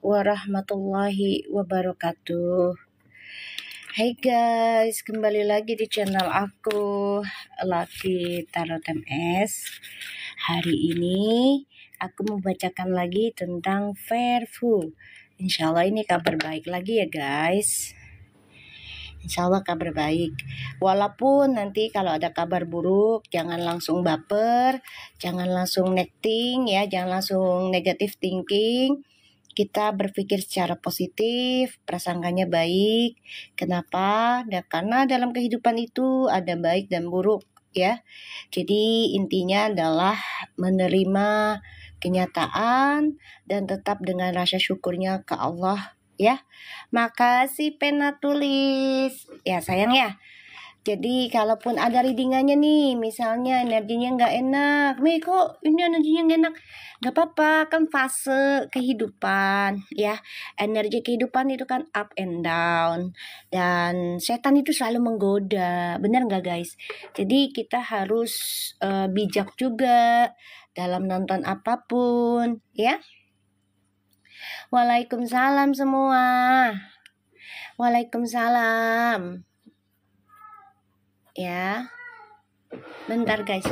warahmatullahi wabarakatuh. Hai guys, kembali lagi di channel aku, Lucky Tarot MS. Hari ini aku membacakan lagi tentang Verfu. Insya Allah ini kabar baik lagi ya guys. Insya Allah kabar baik. Walaupun nanti kalau ada kabar buruk, jangan langsung baper, jangan langsung netting ya, jangan langsung negative thinking. Kita berpikir secara positif, prasangkanya baik. Kenapa? Karena dalam kehidupan itu ada baik dan buruk ya. Jadi intinya adalah menerima kenyataan dan tetap dengan rasa syukurnya ke Allah ya. Makasih pena tulis. Ya sayang ya. Jadi kalaupun ada readingannya nih, misalnya energinya nggak enak, Mei kok ini energinya nggak enak, nggak apa-apa, kan fase kehidupan ya. Energi kehidupan itu kan up and down, dan setan itu selalu menggoda, benar nggak guys? Jadi kita harus bijak juga dalam nonton apapun ya. Waalaikumsalam semua. Waalaikumsalam. Ya, bentar guys.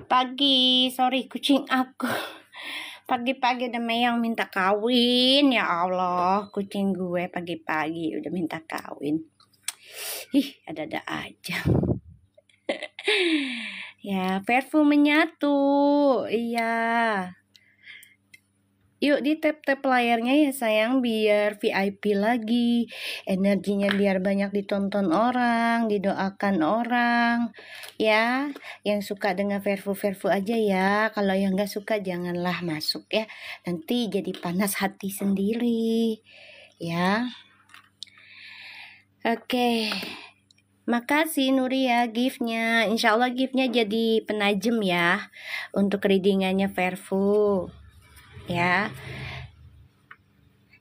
Pagi, sorry kucing aku. Pagi-pagi udah Meyang minta kawin. Ya Allah, kucing gue pagi-pagi udah minta kawin. Ih, ada-ada aja. Ya, parfum menyatu. Iya. Yuk di tap-tap layarnya ya sayang, biar VIP lagi. Energinya biar banyak ditonton orang, didoakan orang. Ya, yang suka dengan Verfu aja ya. Kalau yang gak suka janganlah masuk ya. Nanti jadi panas hati sendiri. Ya. Oke. Makasih Nuria giftnya. Insya Allah giftnya jadi penajem ya. Untuk readingannya Verfu. Ya.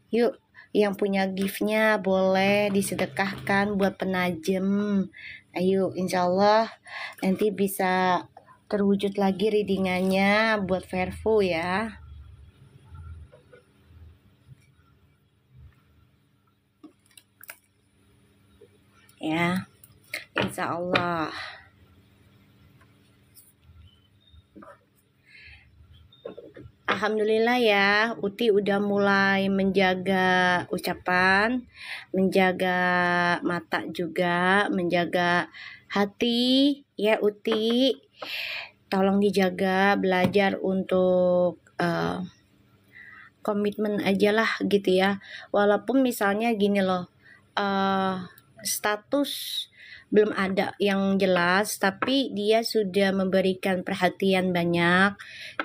Yuk, yang punya giftnya boleh disedekahkan buat penajem. Ayo, insya Allah nanti bisa terwujud lagi readingannya buat Verfu ya. Ya, insya Allah. Alhamdulillah ya, Uti udah mulai menjaga ucapan, menjaga mata juga, menjaga hati ya Uti. Tolong dijaga, belajar untuk komitmen aja lah gitu ya. Walaupun misalnya gini loh, status belum ada yang jelas, tapi dia sudah memberikan perhatian banyak.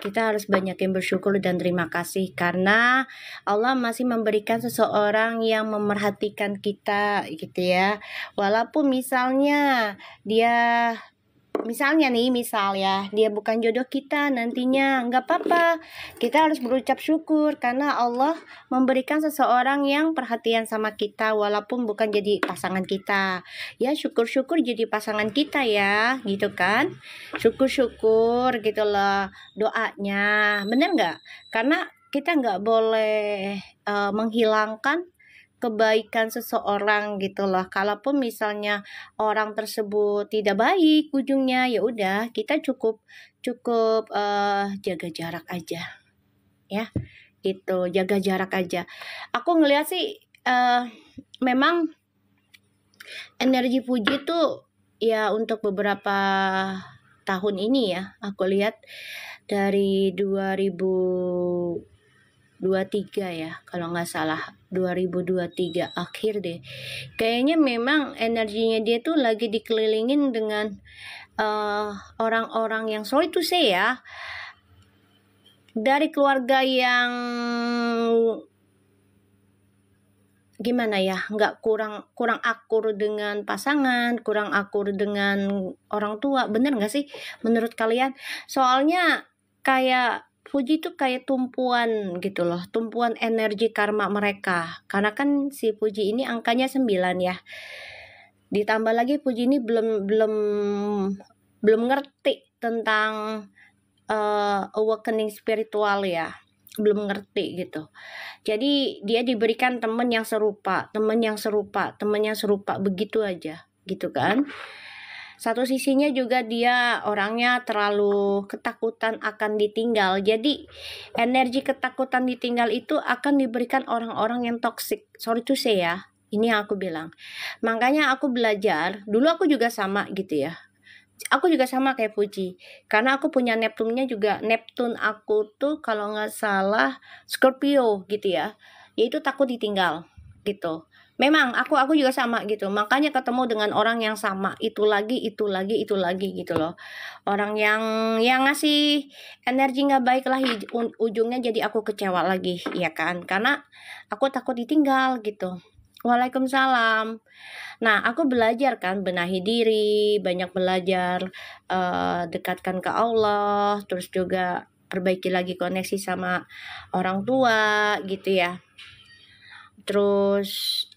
Kita harus banyak yang bersyukur dan terima kasih karena Allah masih memberikan seseorang yang memerhatikan kita gitu ya. Walaupun misalnya dia misal ya dia bukan jodoh kita nantinya, nggak apa-apa, kita harus berucap syukur karena Allah memberikan seseorang yang perhatian sama kita walaupun bukan jadi pasangan kita ya. Syukur-syukur jadi pasangan kita ya gitu kan, syukur-syukur gitu loh doanya, bener nggak? Karena kita nggak boleh menghilangkan kebaikan seseorang gitu loh. Kalaupun misalnya orang tersebut tidak baik ujungnya, ya udah kita cukup jaga jarak aja ya, gitu, jaga jarak aja. Aku ngeliat sih memang energi puji tuh ya untuk beberapa tahun ini ya, aku lihat dari 2000 2023 ya, kalau nggak salah 2023 akhir deh. Kayaknya memang energinya dia tuh lagi dikelilingin dengan orang-orang yang, sorry to say ya, dari keluarga yang gimana ya, nggak kurang akur dengan pasangan, kurang akur dengan orang tua. Bener nggak sih menurut kalian? Soalnya kayak Puji tuh kayak tumpuan gitu loh, tumpuan energi karma mereka. Karena kan si Puji ini angkanya 9 ya. Ditambah lagi Puji ini belum ngerti tentang awakening spiritual ya, belum ngerti gitu. Jadi dia diberikan teman yang serupa begitu aja gitu kan. Satu sisinya juga dia orangnya terlalu ketakutan akan ditinggal. Jadi energi ketakutan ditinggal itu akan diberikan orang-orang yang toksik. Sorry to say ya, ini yang aku bilang. Makanya aku belajar, dulu aku juga sama gitu ya. Aku juga sama kayak Puji, karena aku punya Neptunnya juga. Neptune aku tuh kalau nggak salah Scorpio gitu ya, yaitu takut ditinggal gitu. Memang aku juga sama gitu, makanya ketemu dengan orang yang sama, itu lagi gitu loh. Orang yang ngasih energi nggak baik lah, ujungnya jadi aku kecewa lagi ya kan, karena aku takut ditinggal gitu. Waalaikumsalam. Nah, aku belajar kan benahi diri, banyak belajar, dekatkan ke Allah, terus juga perbaiki lagi koneksi sama orang tua gitu ya. Terus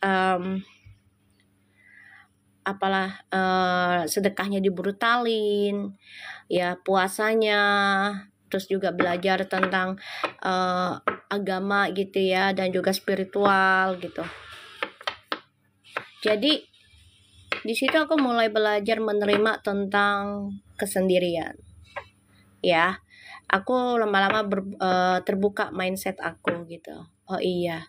sedekahnya dibrutalin, ya puasanya, terus juga belajar tentang agama gitu ya, dan juga spiritual gitu. Jadi di situ aku mulai belajar menerima tentang kesendirian. Ya, aku lama-lama terbuka mindset aku gitu. Oh iya,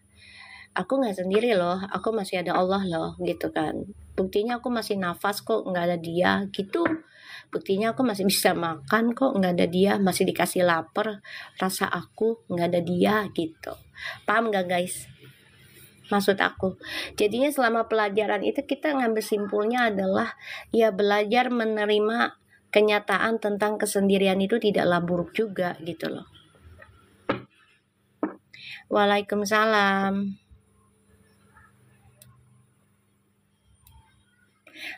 aku nggak sendiri loh, aku masih ada Allah loh gitu kan. Buktinya aku masih nafas kok, nggak ada dia gitu. Buktinya aku masih bisa makan kok, nggak ada dia. Masih dikasih lapar, rasa aku nggak ada dia gitu. Paham nggak guys? Maksud aku, jadinya selama pelajaran itu kita ngambil simpulnya adalah ya belajar menerima kenyataan tentang kesendirian itu tidaklah buruk juga gitu loh. Waalaikumsalam.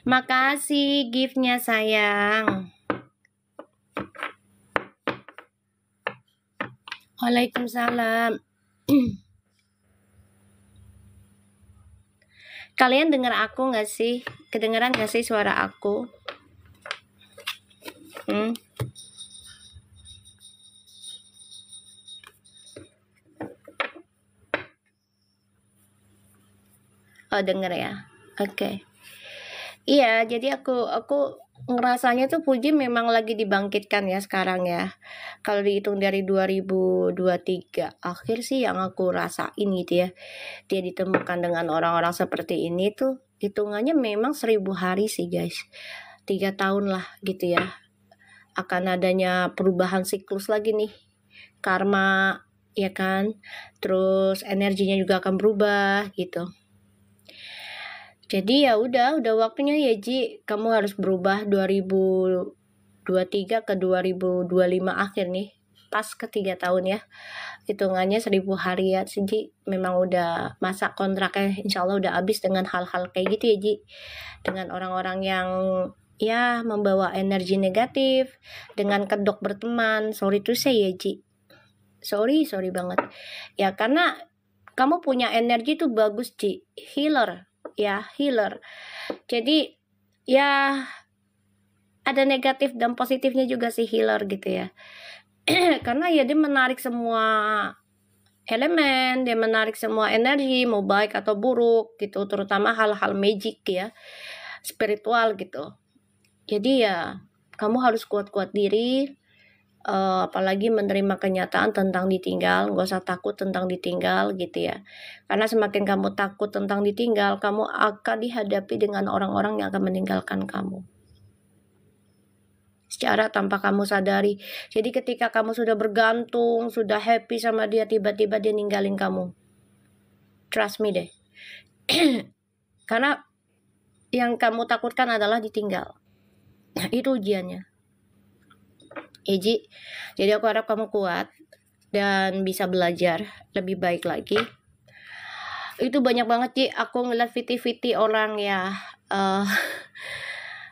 Makasih giftnya sayang. Waalaikumsalam. Kalian dengar aku nggak sih? Kedengeran nggak sih suara aku? Oh denger ya. Oke. Iya, jadi aku ngerasanya tuh Puji memang lagi dibangkitkan ya sekarang ya. Kalau dihitung dari 2023 akhir sih yang aku rasain gitu ya. Dia ditemukan dengan orang-orang seperti ini tuh hitungannya memang 1000 hari sih guys. 3 tahun lah gitu ya. Akan adanya perubahan siklus lagi nih. Karma ya kan. Terus energinya juga akan berubah gitu. Jadi ya udah waktunya ya Ji, kamu harus berubah 2023 ke 2025 akhir nih. Pas ke 3 tahun ya. Hitungannya 1000 hari ya Ji. Memang udah masa kontraknya insya Allah udah habis dengan hal-hal kayak gitu ya Ji. Dengan orang-orang yang ya membawa energi negatif, dengan kedok berteman. Sorry to say ya Ji. Sorry banget. Ya karena kamu punya energi tuh bagus Ji. Healer. Jadi ya ada negatif dan positifnya juga sih healer gitu ya. Karena ya dia menarik semua elemen, dia menarik semua energi mau baik atau buruk gitu, terutama hal-hal magic ya, spiritual gitu. Jadi ya kamu harus kuat-kuat diri, apalagi menerima kenyataan tentang ditinggal. Gak usah takut tentang ditinggal gitu ya, karena semakin kamu takut tentang ditinggal, kamu akan dihadapi dengan orang-orang yang akan meninggalkan kamu secara tanpa kamu sadari. Jadi ketika kamu sudah bergantung, sudah happy sama dia, tiba-tiba dia ninggalin kamu. Trust me deh. Karena yang kamu takutkan adalah ditinggal. Itu ujiannya. Ji, jadi aku harap kamu kuat dan bisa belajar lebih baik lagi. Itu banyak banget Ji, aku ngeliat VT orang ya,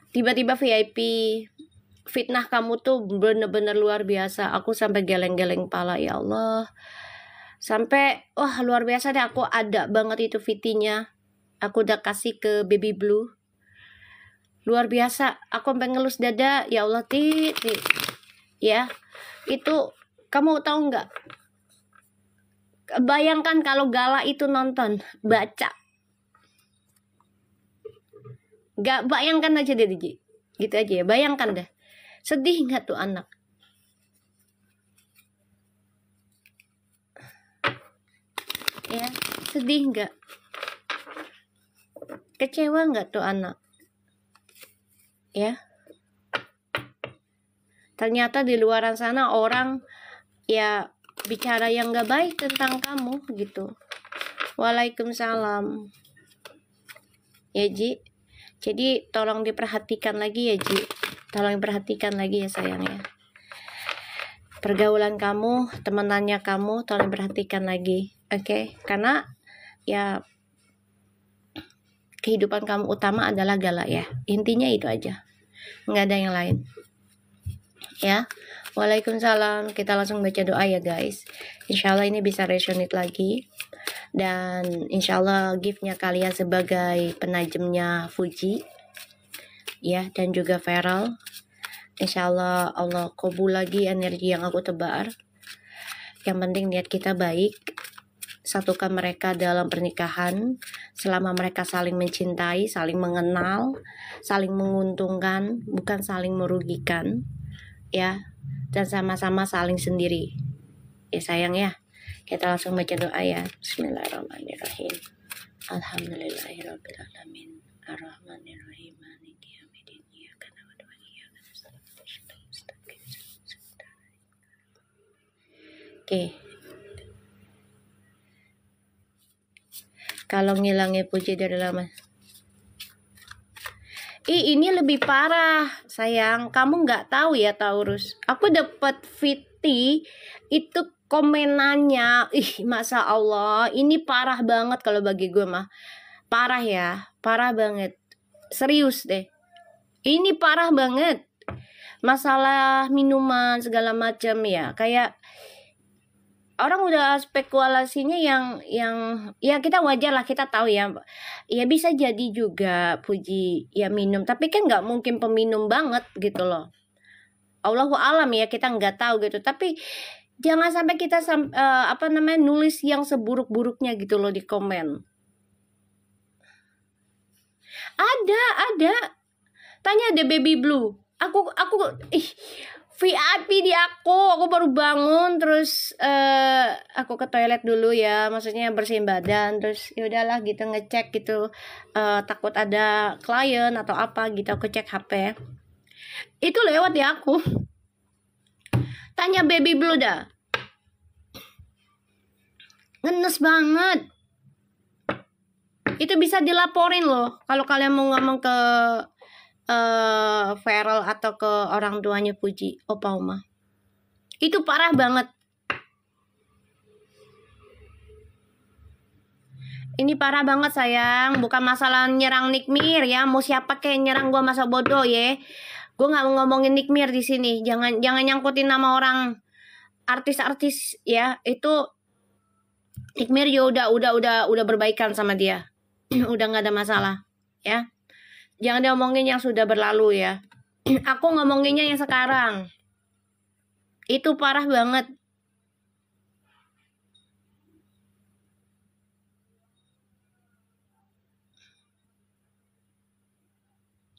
tiba-tiba VIP fitnah kamu tuh bener-bener luar biasa. Aku sampai geleng-geleng kepala, ya Allah. Sampai wah luar biasa deh, aku ada banget itu VT-nya. Aku udah kasih ke Baby Blue. Luar biasa, aku sampai ngelus dada, ya Allah ya. Itu kamu tahu nggak? Bayangkan kalau Gala itu nonton, baca. Gak, bayangkan aja deh Ji. Gitu aja ya, bayangkan deh. Sedih nggak tuh anak? Ya, sedih nggak? Kecewa nggak tuh anak? Ya. Ternyata di luaran sana orang ya bicara yang nggak baik tentang kamu gitu. Waalaikumsalam. Ya Ji. Jadi tolong diperhatikan lagi ya Ji. Tolong diperhatikan lagi ya sayang ya. Pergaulan kamu, temenannya kamu, tolong perhatikan lagi. Oke? Karena ya kehidupan kamu utama adalah Gala ya. Intinya itu aja. Nggak ada yang lain. Ya. Waalaikumsalam. Kita langsung baca doa ya guys. Insya Allah ini bisa resonate lagi. Dan insya Allah giftnya kalian sebagai penajamnya Fuji. Ya. Dan juga Feral. Insya Allah Allah kabul lagi energi yang aku tebar. Yang penting niat kita baik. Satukan mereka dalam pernikahan. Selama mereka saling mencintai, saling mengenal, saling menguntungkan, bukan saling merugikan. Ya, dan sama-sama saling sendiri. Ya sayang ya. Kita langsung baca doa ya. Bismillahirrahmanirrahim. Alhamdulillahirrahmanirrahim. Ar-Rahmanirrahim. Maliki yaumiddin. Iyyaka na'budu wa iyyaka nasta'in. Oke. Kalau ngilangnya Puji dari lama. Ini lebih parah, sayang. Kamu nggak tahu ya Taurus. Aku dapat VT itu komenannya. Masa Allah, ini parah banget kalau bagi gue mah. Parah ya, parah banget. Serius deh. Ini parah banget. Masalah minuman segala macam ya. Kayak orang udah spekulasinya yang ya kita wajar lah, kita tahu ya bisa jadi juga Puji ya minum, tapi kan nggak mungkin peminum banget gitu loh. Allahu alam ya, kita nggak tahu gitu, tapi jangan sampai kita nulis yang seburuk-buruknya gitu loh di komen. Ada tanya deh Baby Blue, aku VIP di aku baru bangun, terus aku ke toilet dulu ya, maksudnya bersihin badan, terus ya udahlah gitu ngecek gitu, takut ada klien atau apa gitu, aku cek HP itu lewat di aku. Tanya Baby Blue dah, ngenes banget. Itu bisa dilaporin loh kalau kalian mau ngomong ke Feral atau ke orang tuanya Puji, Opa Oma. Itu parah banget. Ini parah banget sayang, bukan masalah nyerang Nikmir ya. Mau siapa kayak nyerang gua, masa bodoh ya. Gua nggak ngomongin Nikmir di sini. Jangan nyangkutin nama orang artis-artis ya. Itu Nikmir juga udah berbaikan sama dia. Udah nggak ada masalah ya. Jangan diomongin yang sudah berlalu ya. Aku ngomonginnya yang sekarang. Itu parah banget.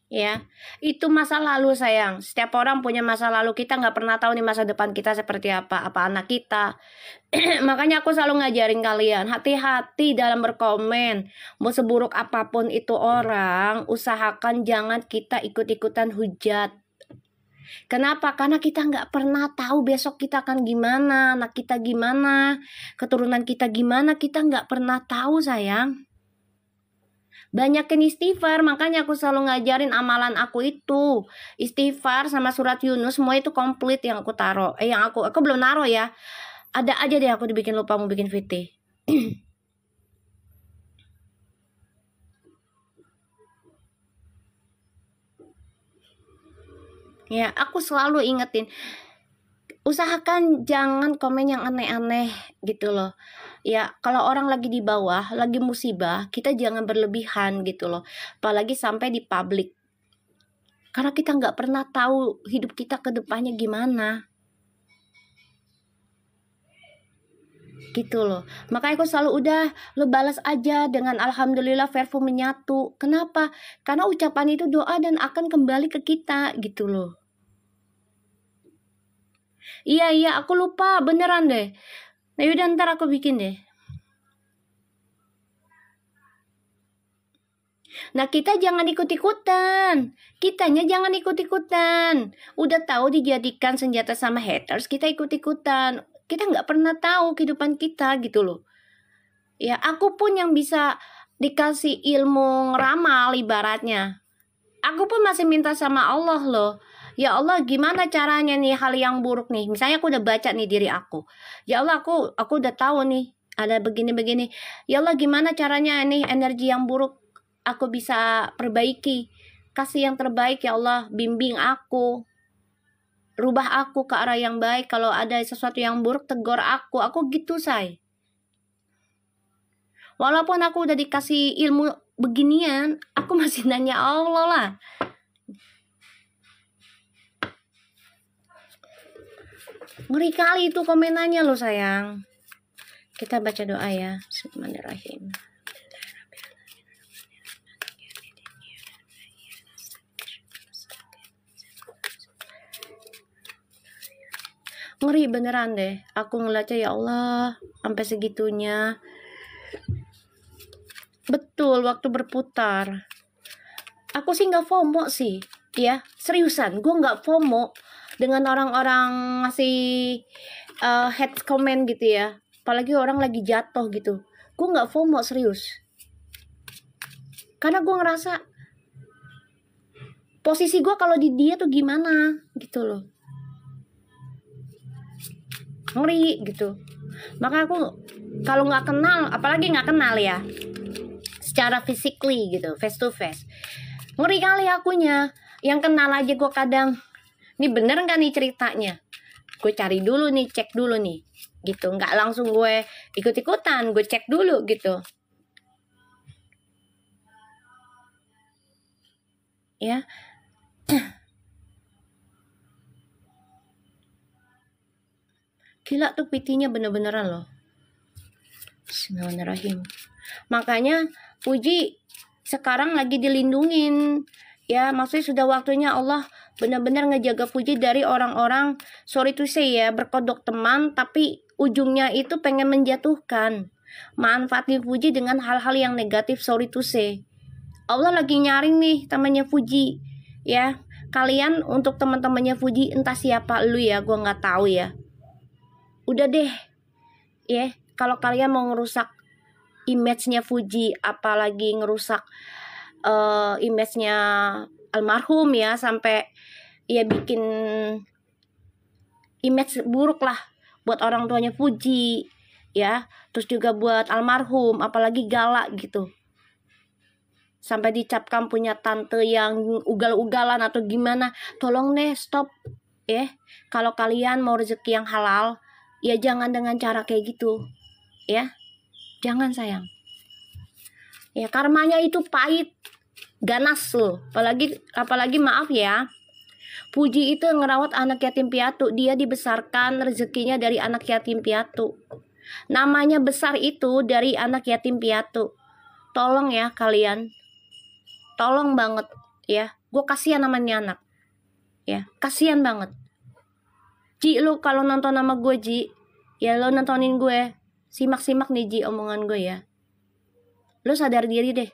Ya, itu masa lalu sayang. Setiap orang punya masa lalu. Kita nggak pernah tahu nih masa depan kita seperti apa anak kita. Makanya aku selalu ngajarin kalian, hati-hati dalam berkomen. Mau seburuk apapun itu orang, usahakan jangan kita ikut-ikutan hujat. Kenapa? Karena kita nggak pernah tahu besok kita akan gimana, anak kita gimana, keturunan kita gimana, kita nggak pernah tahu sayang. Banyakin istighfar, makanya aku selalu ngajarin amalan aku itu istighfar sama surat Yunus, semua itu komplit yang aku taruh. Yang aku belum naruh ya. Ada aja deh aku dibikin lupa mau bikin VT. Ya, aku selalu ingetin, usahakan jangan komen yang aneh-aneh gitu loh. Ya, kalau orang lagi di bawah, lagi musibah, kita jangan berlebihan gitu loh. Apalagi sampai di publik. Karena kita nggak pernah tahu hidup kita ke depannya gimana. Gitu loh. Makanya aku selalu udah, lo balas aja dengan alhamdulillah verbo menyatu. Kenapa? Karena ucapan itu doa dan akan kembali ke kita gitu loh. Iya, aku lupa beneran deh. Nah yaudah ntar aku bikin deh. Nah kita jangan ikut-ikutan. Kitanya jangan ikut-ikutan. Udah tahu dijadikan senjata sama haters, kita ikut-ikutan. Kita nggak pernah tahu kehidupan kita gitu loh. Ya aku pun yang bisa dikasih ilmu ngeramal ibaratnya. Aku pun masih minta sama Allah loh. Ya Allah gimana caranya nih hal yang buruk nih. Misalnya aku udah baca nih diri aku. Ya Allah aku udah tahu nih ada begini-begini. Ya Allah gimana caranya nih energi yang buruk aku bisa perbaiki. Kasih yang terbaik ya Allah. Bimbing aku. Rubah aku ke arah yang baik. Kalau ada sesuatu yang buruk tegur aku. Aku gitu say. Walaupun aku udah dikasih ilmu beginian, aku masih nanya Allah lah. Ngeri kali itu komenannya loh sayang. Kita baca doa ya. Bismillahirrahmanirrahim. Ngeri beneran deh. Aku ngeliatnya ya Allah sampai segitunya. Betul waktu berputar. Aku sih nggak FOMO sih. Ya seriusan gue nggak FOMO dengan orang-orang ngasih hate comment gitu ya. Apalagi orang lagi jatuh gitu. Gue nggak FOMO serius. Karena gue ngerasa posisi gue kalau di dia tuh gimana gitu loh. Ngeri gitu. Maka aku kalau nggak kenal, apalagi nggak kenal ya, secara physically gitu, face to face, ngeri kali akunya. Yang kenal aja gue kadang, ini bener nggak nih ceritanya? Gue cari dulu nih, cek dulu nih, gitu. Nggak langsung gue ikut-ikutan, gue cek dulu gitu. Ya. Gila tuh PT-nya bener-beneran loh. Bismillahirrahmanirrahim. Makanya Puji sekarang lagi dilindungin. Ya maksudnya sudah waktunya Allah benar-benar ngejaga Puji dari orang-orang, sorry to say ya, berkodok teman tapi ujungnya itu pengen menjatuhkan. Manfaatin Puji dengan hal-hal yang negatif, sorry to say. Allah lagi nyaring nih temannya Puji. Ya kalian untuk teman-temannya Puji, entah siapa lu ya, gue nggak tahu ya. Udah deh ya, kalau kalian mau ngerusak image-nya Puji, apalagi ngerusak image-nya almarhum ya, sampai ya bikin image buruk lah buat orang tuanya Puji ya, terus juga buat almarhum, apalagi galak gitu, sampai dicapkan punya tante yang ugal-ugalan atau gimana. Tolong deh stop ya. Kalau kalian mau rezeki yang halal ya jangan dengan cara kayak gitu ya, jangan sayang ya, karmanya itu pahit ganas loh. Apalagi maaf ya, Puji itu ngerawat anak yatim piatu. Dia dibesarkan rezekinya dari anak yatim piatu. Namanya besar itu dari anak yatim piatu. Tolong ya kalian, tolong banget ya. Gue kasihan namanya anak ya, kasihan banget. Ji, lu kalau nonton nama gue Ji, ya lo nontonin gue, simak-simak nih Ji omongan gue ya. Lu sadar diri deh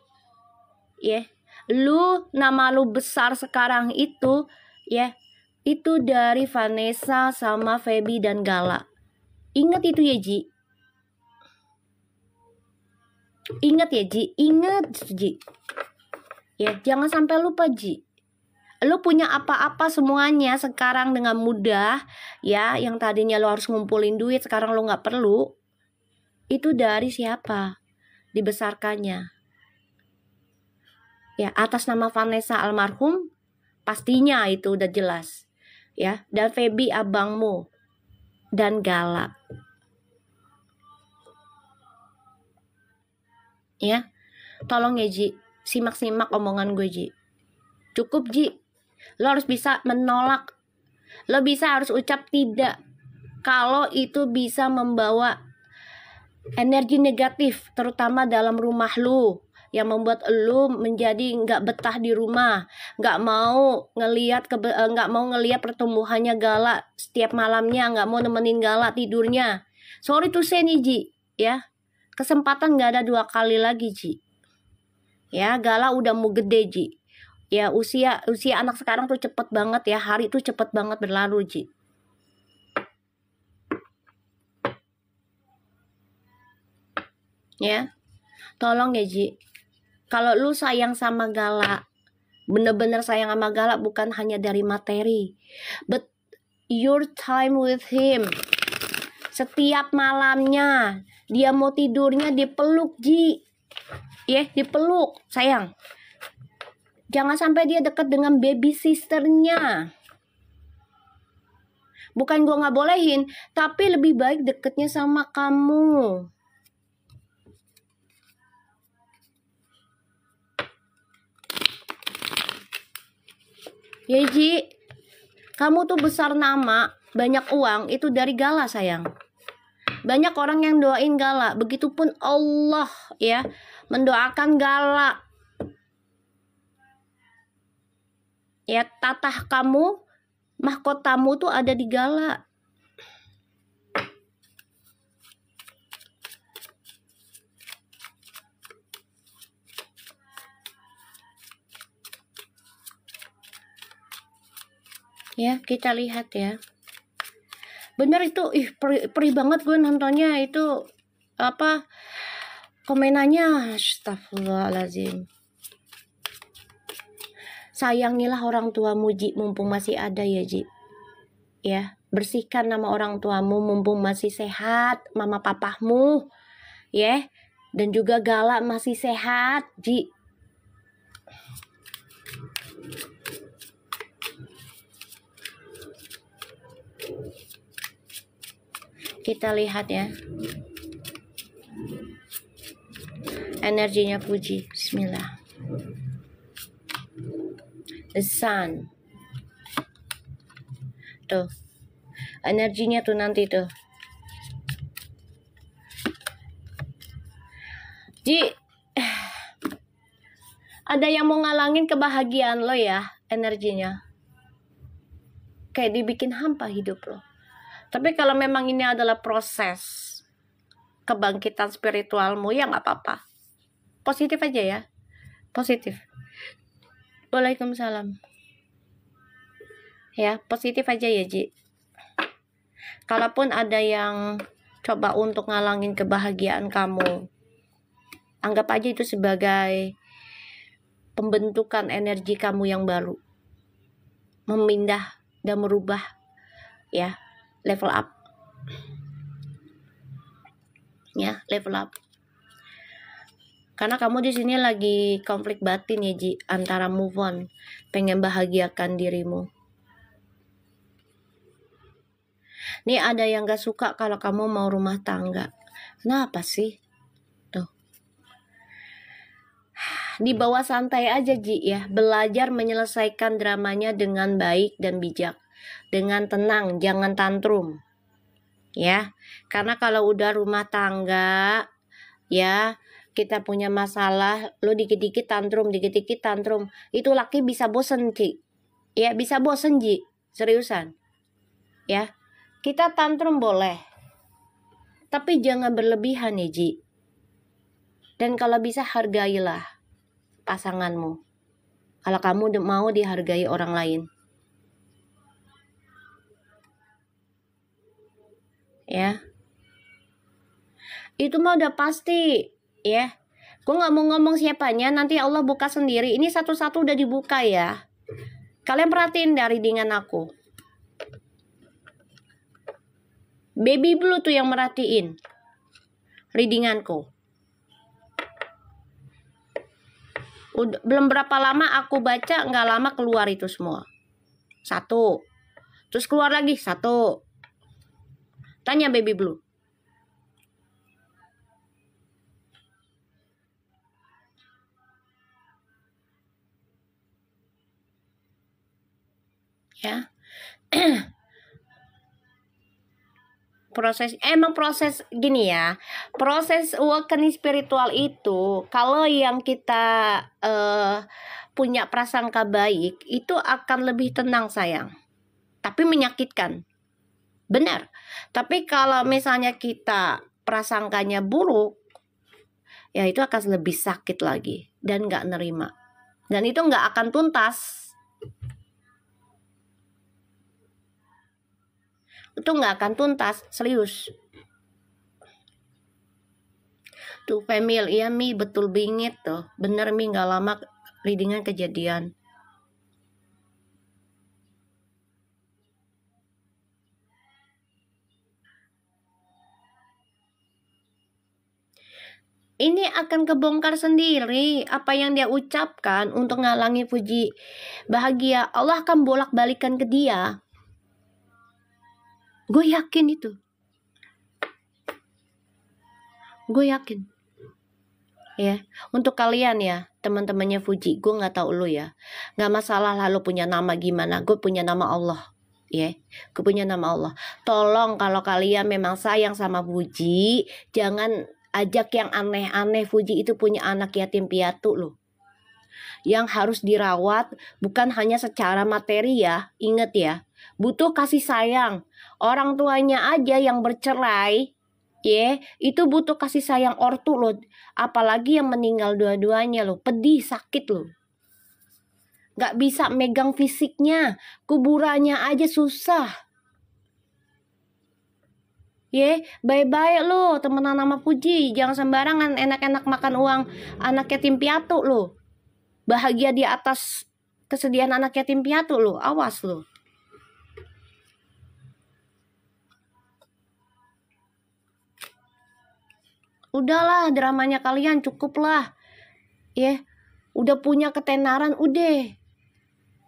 ya. Lu nama lu besar sekarang itu ya, Itu dari Vanessa sama Feby dan Gala. Ingat itu ya Ji. Ingat ya Ji. Ingat Ji. Ya, jangan sampai lupa Ji. Lo punya apa-apa semuanya sekarang dengan mudah, ya, yang tadinya lo harus ngumpulin duit, sekarang lo nggak perlu. Itu dari siapa? Dibesarkannya. Ya, atas nama Vanessa almarhum, pastinya itu udah jelas. Ya, dan Feby abangmu, dan Gala. Ya, tolong ya Ji, simak-simak omongan gue Ji. Cukup Ji. Lo harus bisa menolak. Lo harus ucap tidak kalau itu bisa membawa energi negatif, terutama dalam rumah lo, yang membuat lo menjadi nggak betah di rumah, nggak mau ngelihat pertumbuhannya Gala setiap malamnya, nggak mau nemenin Gala tidurnya. Sorry to say nih Ji, ya, kesempatan nggak ada 2 kali lagi Ji. Ya, Gala udah mau gede Ji. Ya, usia anak sekarang tuh cepet banget ya, hari tuh cepet banget berlalu Ji. Ya, tolong ya Ji, kalau lu sayang sama Gala, bener-bener sayang sama Gala, bukan hanya dari materi, but your time with him. Setiap malamnya dia mau tidurnya dipeluk Ji. Ya, dipeluk sayang. Jangan sampai dia dekat dengan baby sisternya. Bukan gue nggak bolehin, tapi lebih baik deketnya sama kamu. Ya Ji, kamu tuh besar nama, banyak uang, itu dari Gala sayang. Banyak orang yang doain Gala, begitupun Allah ya mendoakan Gala. Ya, tatah kamu, mahkotamu tuh ada di Gala. Ya, kita lihat ya. Bener itu, perih banget gue nontonnya itu, apa, komenannya, astagfirullahaladzim. Sayangilah orang tuamu Ji, mumpung masih ada ya Ji. Ya, bersihkan nama orang tuamu mumpung masih sehat, mama papahmu. Ya, dan juga Gala masih sehat Ji. Kita lihat ya. Energinya Puji. Bismillah. The Sun. Tuh. Energinya tuh nanti tuh. Ji, ada yang mau ngalangin kebahagiaan lo ya, energinya. Kayak dibikin hampa hidup lo. Tapi kalau memang ini adalah proses kebangkitan spiritualmu, ya nggak apa-apa. Positif aja ya. Positif. Waalaikumsalam. Ya, positif aja ya Ji. Kalaupun ada yang coba untuk ngalangin kebahagiaan kamu, anggap aja itu sebagai pembentukan energi kamu yang baru. Memindah dan merubah ya, level up. Ya, level up. Karena kamu di sini lagi konflik batin ya Ji, antara move on, pengen bahagiakan dirimu. Nih ada yang gak suka kalau kamu mau rumah tangga. Kenapa sih? Tuh. Dibawa santai aja Ji ya, belajar menyelesaikan dramanya dengan baik dan bijak. Dengan tenang, jangan tantrum. Ya, karena kalau udah rumah tangga, ya, kita punya masalah, lo dikit-dikit tantrum, itu laki bisa bosen Ci. Ya, bisa bosen Ji, seriusan. Ya, kita tantrum boleh, tapi jangan berlebihan ya Ji. Dan kalau bisa hargailah pasanganmu, kalau kamu mau dihargai orang lain. ya. Itu mah udah pasti, ya. Gue nggak mau ngomong siapanya, nanti Allah buka sendiri. Ini satu-satu udah dibuka ya. Kalian perhatiin dari readingan aku. Baby Blue tuh yang merhatiin readinganku. Belum berapa lama aku baca, nggak lama keluar itu semua. 1. Terus keluar lagi 1. Tanya Baby Blue. Ya. Proses gini ya, proses awakening spiritual itu kalau yang kita punya prasangka baik itu akan lebih tenang sayang, tapi menyakitkan, benar. Tapi kalau misalnya kita prasangkanya buruk, ya itu akan lebih sakit lagi dan nggak nerima, dan itu nggak akan tuntas. Itu nggak akan tuntas, serius. Tuh Femil, iya Mi, betul bingit tuh. Bener Mi, nggak lama readingan kejadian. Ini akan kebongkar sendiri. Apa yang dia ucapkan untuk ngalangi Fuji bahagia, Allah akan bolak-balikan ke dia. Gue yakin itu. Gue yakin. Ya, untuk kalian ya, teman-temannya Fuji, gue nggak tahu lu ya. Nggak masalah lah lu punya nama gimana. Gue punya nama Allah. Ya, gue punya nama Allah. Tolong kalau kalian memang sayang sama Fuji, jangan ajak yang aneh-aneh. Fuji itu punya anak yatim piatu loh, yang harus dirawat bukan hanya secara materi ya. Ingat ya, butuh kasih sayang. Orang tuanya aja yang bercerai, ya, itu butuh kasih sayang ortu loh. Apalagi yang meninggal dua-duanya loh, pedih, sakit loh. Gak bisa megang fisiknya, kuburannya aja susah. Ye, bye-bye lo temenan sama Fuji. Jangan sembarangan enak-enak makan uang anak yatim piatu lo. Bahagia di atas kesedihan anak yatim piatu lo. Awas lo. Udahlah, dramanya kalian cukup lah. Ya, udah punya ketenaran, udah.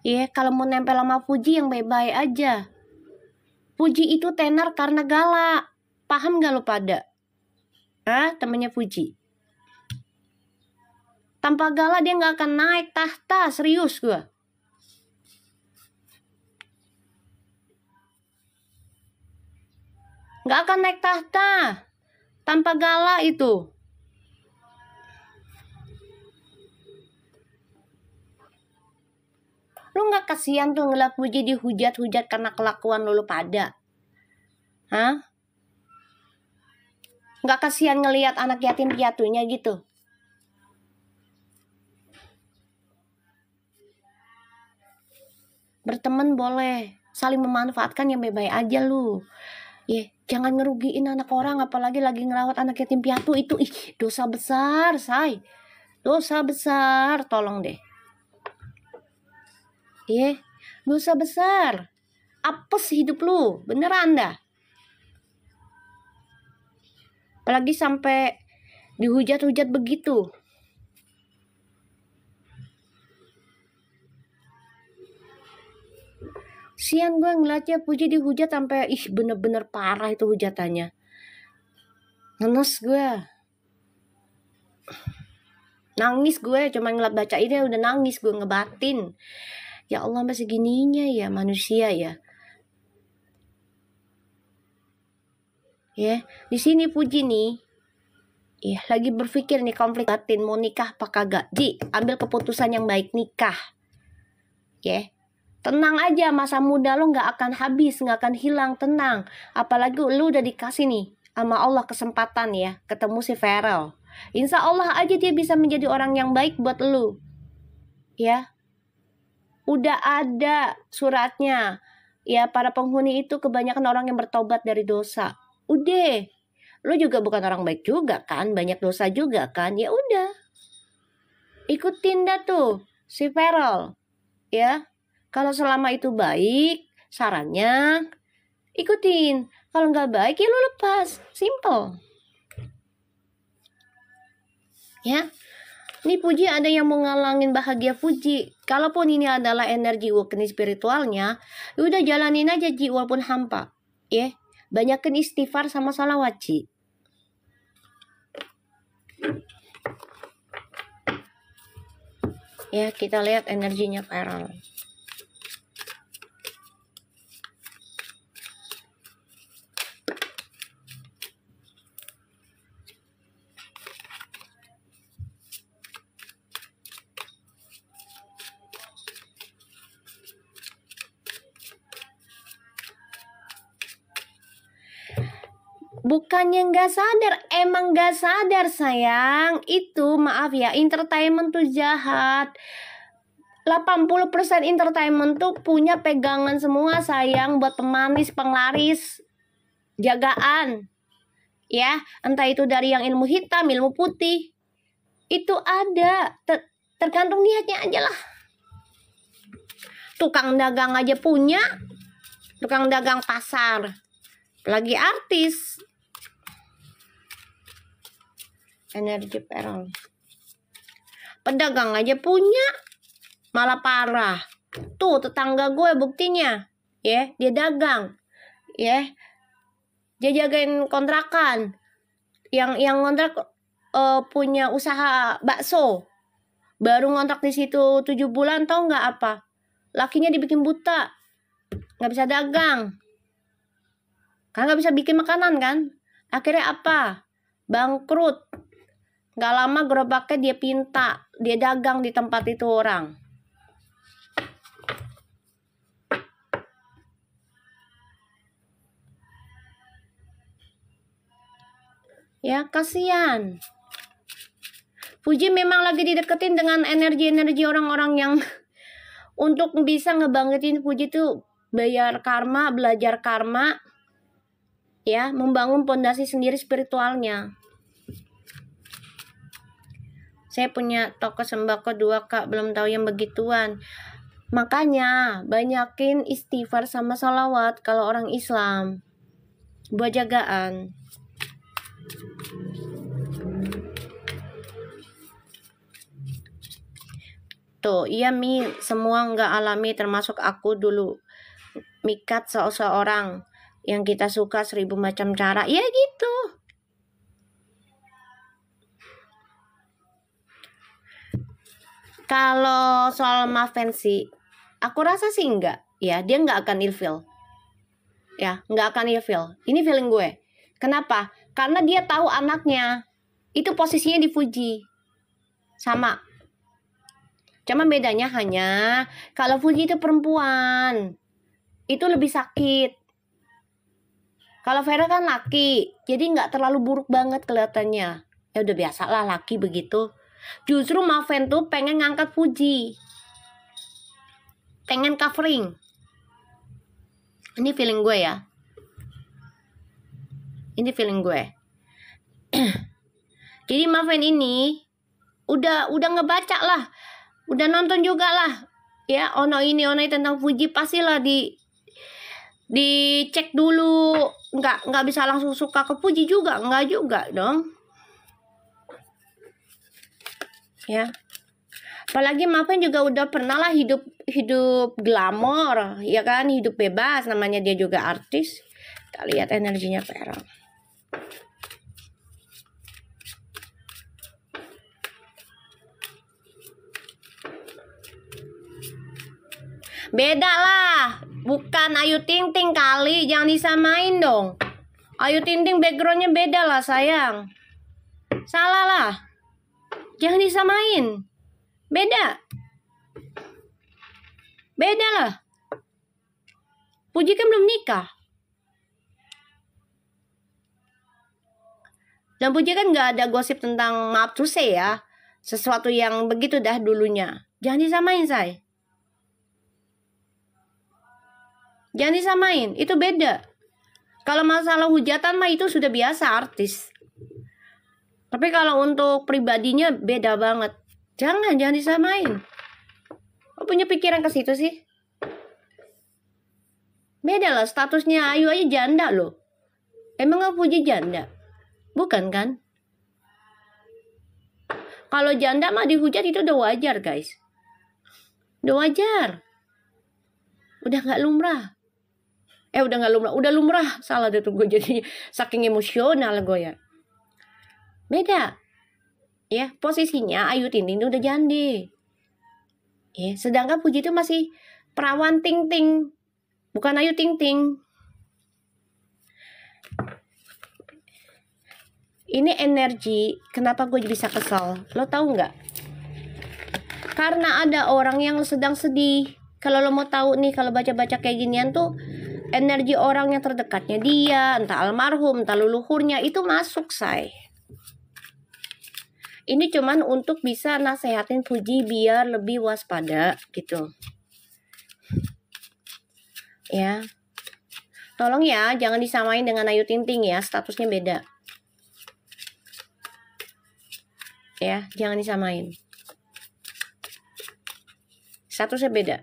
Ya, kalau mau nempel sama Fuji yang bye-bye aja. Fuji itu tenar karena galak. Paham gak lo pada? Hah, temennya Fuji. Tanpa galak dia gak akan naik tahta, serius gue. Gak akan naik tahta tanpa galak itu. Lu gak kasihan tuh ngeliat Fuji dihujat-hujat karena kelakuan lu pada? Hah? Gak kasihan ngeliat anak yatim piatunya gitu? Berteman boleh, saling memanfaatkan yang baik-baik aja lu. Jangan ngerugiin anak orang, apalagi lagi ngerawat anak yatim piatu itu. Dosa besar, say. Dosa besar, tolong deh. Dosa besar. Apes hidup lu, beneran dah. Apalagi sampai dihujat-hujat begitu. Sian gue ngeliatnya Fuji dihujat sampai bener-bener parah itu hujatannya. Ngenes gue. Nangis gue cuma ngeliat baca ini udah nangis gue ngebatin. Ya Allah, masih gininya ya manusia ya. Di sini Fuji nih. Lagi berpikir nih konflik batin mau nikah apa kagak. Ji, ambil keputusan yang baik, nikah. Tenang aja, masa muda lo gak akan habis, gak akan hilang, tenang. Apalagi lo udah dikasih nih sama Allah kesempatan ya, ketemu si Farel. Insya Allah aja dia bisa menjadi orang yang baik buat lo. Ya, udah ada suratnya. Ya, para penghuni itu kebanyakan orang yang bertobat dari dosa. Udah, lo juga bukan orang baik juga kan, banyak dosa juga kan, ya udah, ikutin dah tuh si Feral, ya. Kalau selama itu baik, sarannya ikutin. Kalau nggak baik ya lo lepas, simple. Ya, ini Puji ada yang mau ngalangin bahagia Puji. Kalaupun ini adalah energi awakening spiritualnya, udah jalanin aja Ji walaupun hampa. Ya, banyakin istighfar sama salawat Ji. Ya, kita lihat energinya Feral. Bukannya nggak sadar, emang nggak sadar sayang. Itu maaf ya, entertainment tuh jahat. 80% entertainment tuh punya pegangan semua sayang, buat pemanis, penglaris, jagaan. Ya, entah itu dari yang ilmu hitam, ilmu putih. Itu ada, tergantung niatnya aja lah. Tukang dagang aja punya, tukang dagang pasar, lagi artis. Energi Feral. Pedagang aja punya, malah parah. Tuh tetangga gue buktinya, ya, dia dagang, ya, dia jagain kontrakan, yang ngontrak punya usaha bakso, baru ngontrak di situ 7 bulan, tau nggak apa? Lakinya dibikin buta, nggak bisa dagang, kan nggak bisa bikin makanan kan? Akhirnya apa? Bangkrut. Gak lama gerobaknya dia pinta, dia dagang di tempat itu orang. Ya, kasihan. Puji memang lagi dideketin dengan energi-energi orang-orang yang untuk bisa ngebangkitin Puji tuh bayar karma, belajar karma, ya, membangun pondasi sendiri spiritualnya. Saya punya toko sembako 2 Kak, belum tahu yang begituan. Makanya banyakin istighfar sama salawat kalau orang Islam, buat jagaan. Tuh, iya Mi, semua nggak alami, termasuk aku dulu. Mikat seseorang yang kita suka 1000 macam cara, ya gitu. Kalau soal maafin sih, aku rasa sih enggak, ya, dia nggak akan ilfil, ya, nggak akan ilfil. Ini feeling gue. Kenapa? Karena dia tahu anaknya itu posisinya di Fuji, sama. Cuma bedanya hanya kalau Fuji itu perempuan, itu lebih sakit. Kalau Vera kan laki, jadi nggak terlalu buruk banget kelihatannya. Ya udah biasa lah laki begitu. Justru Maven tuh pengen ngangkat Fuji, pengen covering. Ini feeling gue ya. Ini feeling gue. Jadi Maven ini udah ngebaca lah, udah nonton juga lah, ya, ono ini tentang Fuji, pastilah dicek dulu. Nggak bisa langsung suka ke Fuji juga, nggak juga dong. Ya, apalagi Maven juga udah pernah lah hidup glamor, ya kan, hidup bebas, namanya dia juga artis. Kita lihat energinya Feral. Beda lah, bukan Ayu Ting Ting kali, jangan disamain dong. Ayu Ting Ting backgroundnya beda lah sayang, salah lah, jangan disamain. Beda lah. Puji kan belum nikah, dan Puji kan nggak ada gosip tentang, maaf tuh ya, sesuatu yang begitu dah dulunya. Jangan disamain say, jangan disamain, itu beda. Kalau masalah hujatan mah itu sudah biasa artis. Tapi kalau untuk pribadinya beda banget. Jangan disamain. Kok punya pikiran ke situ sih? Beda lah, statusnya Ayu aja janda loh. Emang gak Puji janda? Bukan kan? Kalau janda mah dihujat itu udah wajar guys. Udah wajar. Udah gak lumrah. Udah lumrah. Salah deh tuh gue jadi saking emosional gue ya. Beda. Ya, posisinya Ayu Ting Ting udah jande. Ya, sedangkan Puji itu masih perawan Ting Ting. Bukan Ayu Ting Ting. Ini energi, kenapa gue bisa kesel? Lo tahu nggak? Karena ada orang yang sedang sedih. Kalau lo mau tahu nih, kalau baca-baca kayak ginian tuh, energi orang yang terdekatnya dia, entah almarhum, entah leluhurnya, itu masuk, say. Ini cuman untuk bisa nasehatin Puji biar lebih waspada, gitu. Ya. Tolong ya, jangan disamain dengan Ayu Ting Ting ya, statusnya beda. Ya, jangan disamain. Statusnya beda.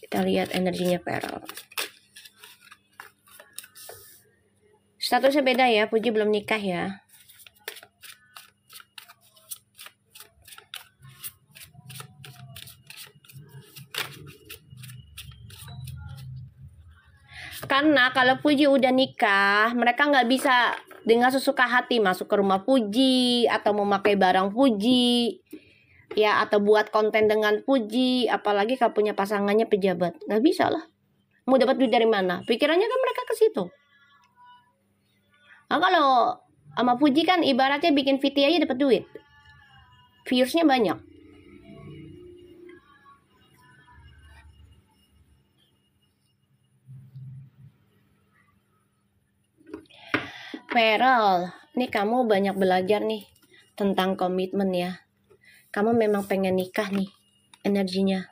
Kita lihat energinya Feral. Statusnya beda ya, Puji belum nikah ya. Karena kalau Puji udah nikah, mereka nggak bisa dengan sesuka hati masuk ke rumah Puji atau memakai barang Puji, ya, atau buat konten dengan Puji, apalagi kalau punya pasangannya pejabat. Nggak bisa lah. Mau dapat duit dari mana? Pikirannya kan mereka ke situ. Nah, kalau sama Puji kan ibaratnya bikin VT aja dapat duit. Viewersnya banyak. Feral, nih kamu banyak belajar nih tentang komitmen ya. Kamu memang pengen nikah nih energinya.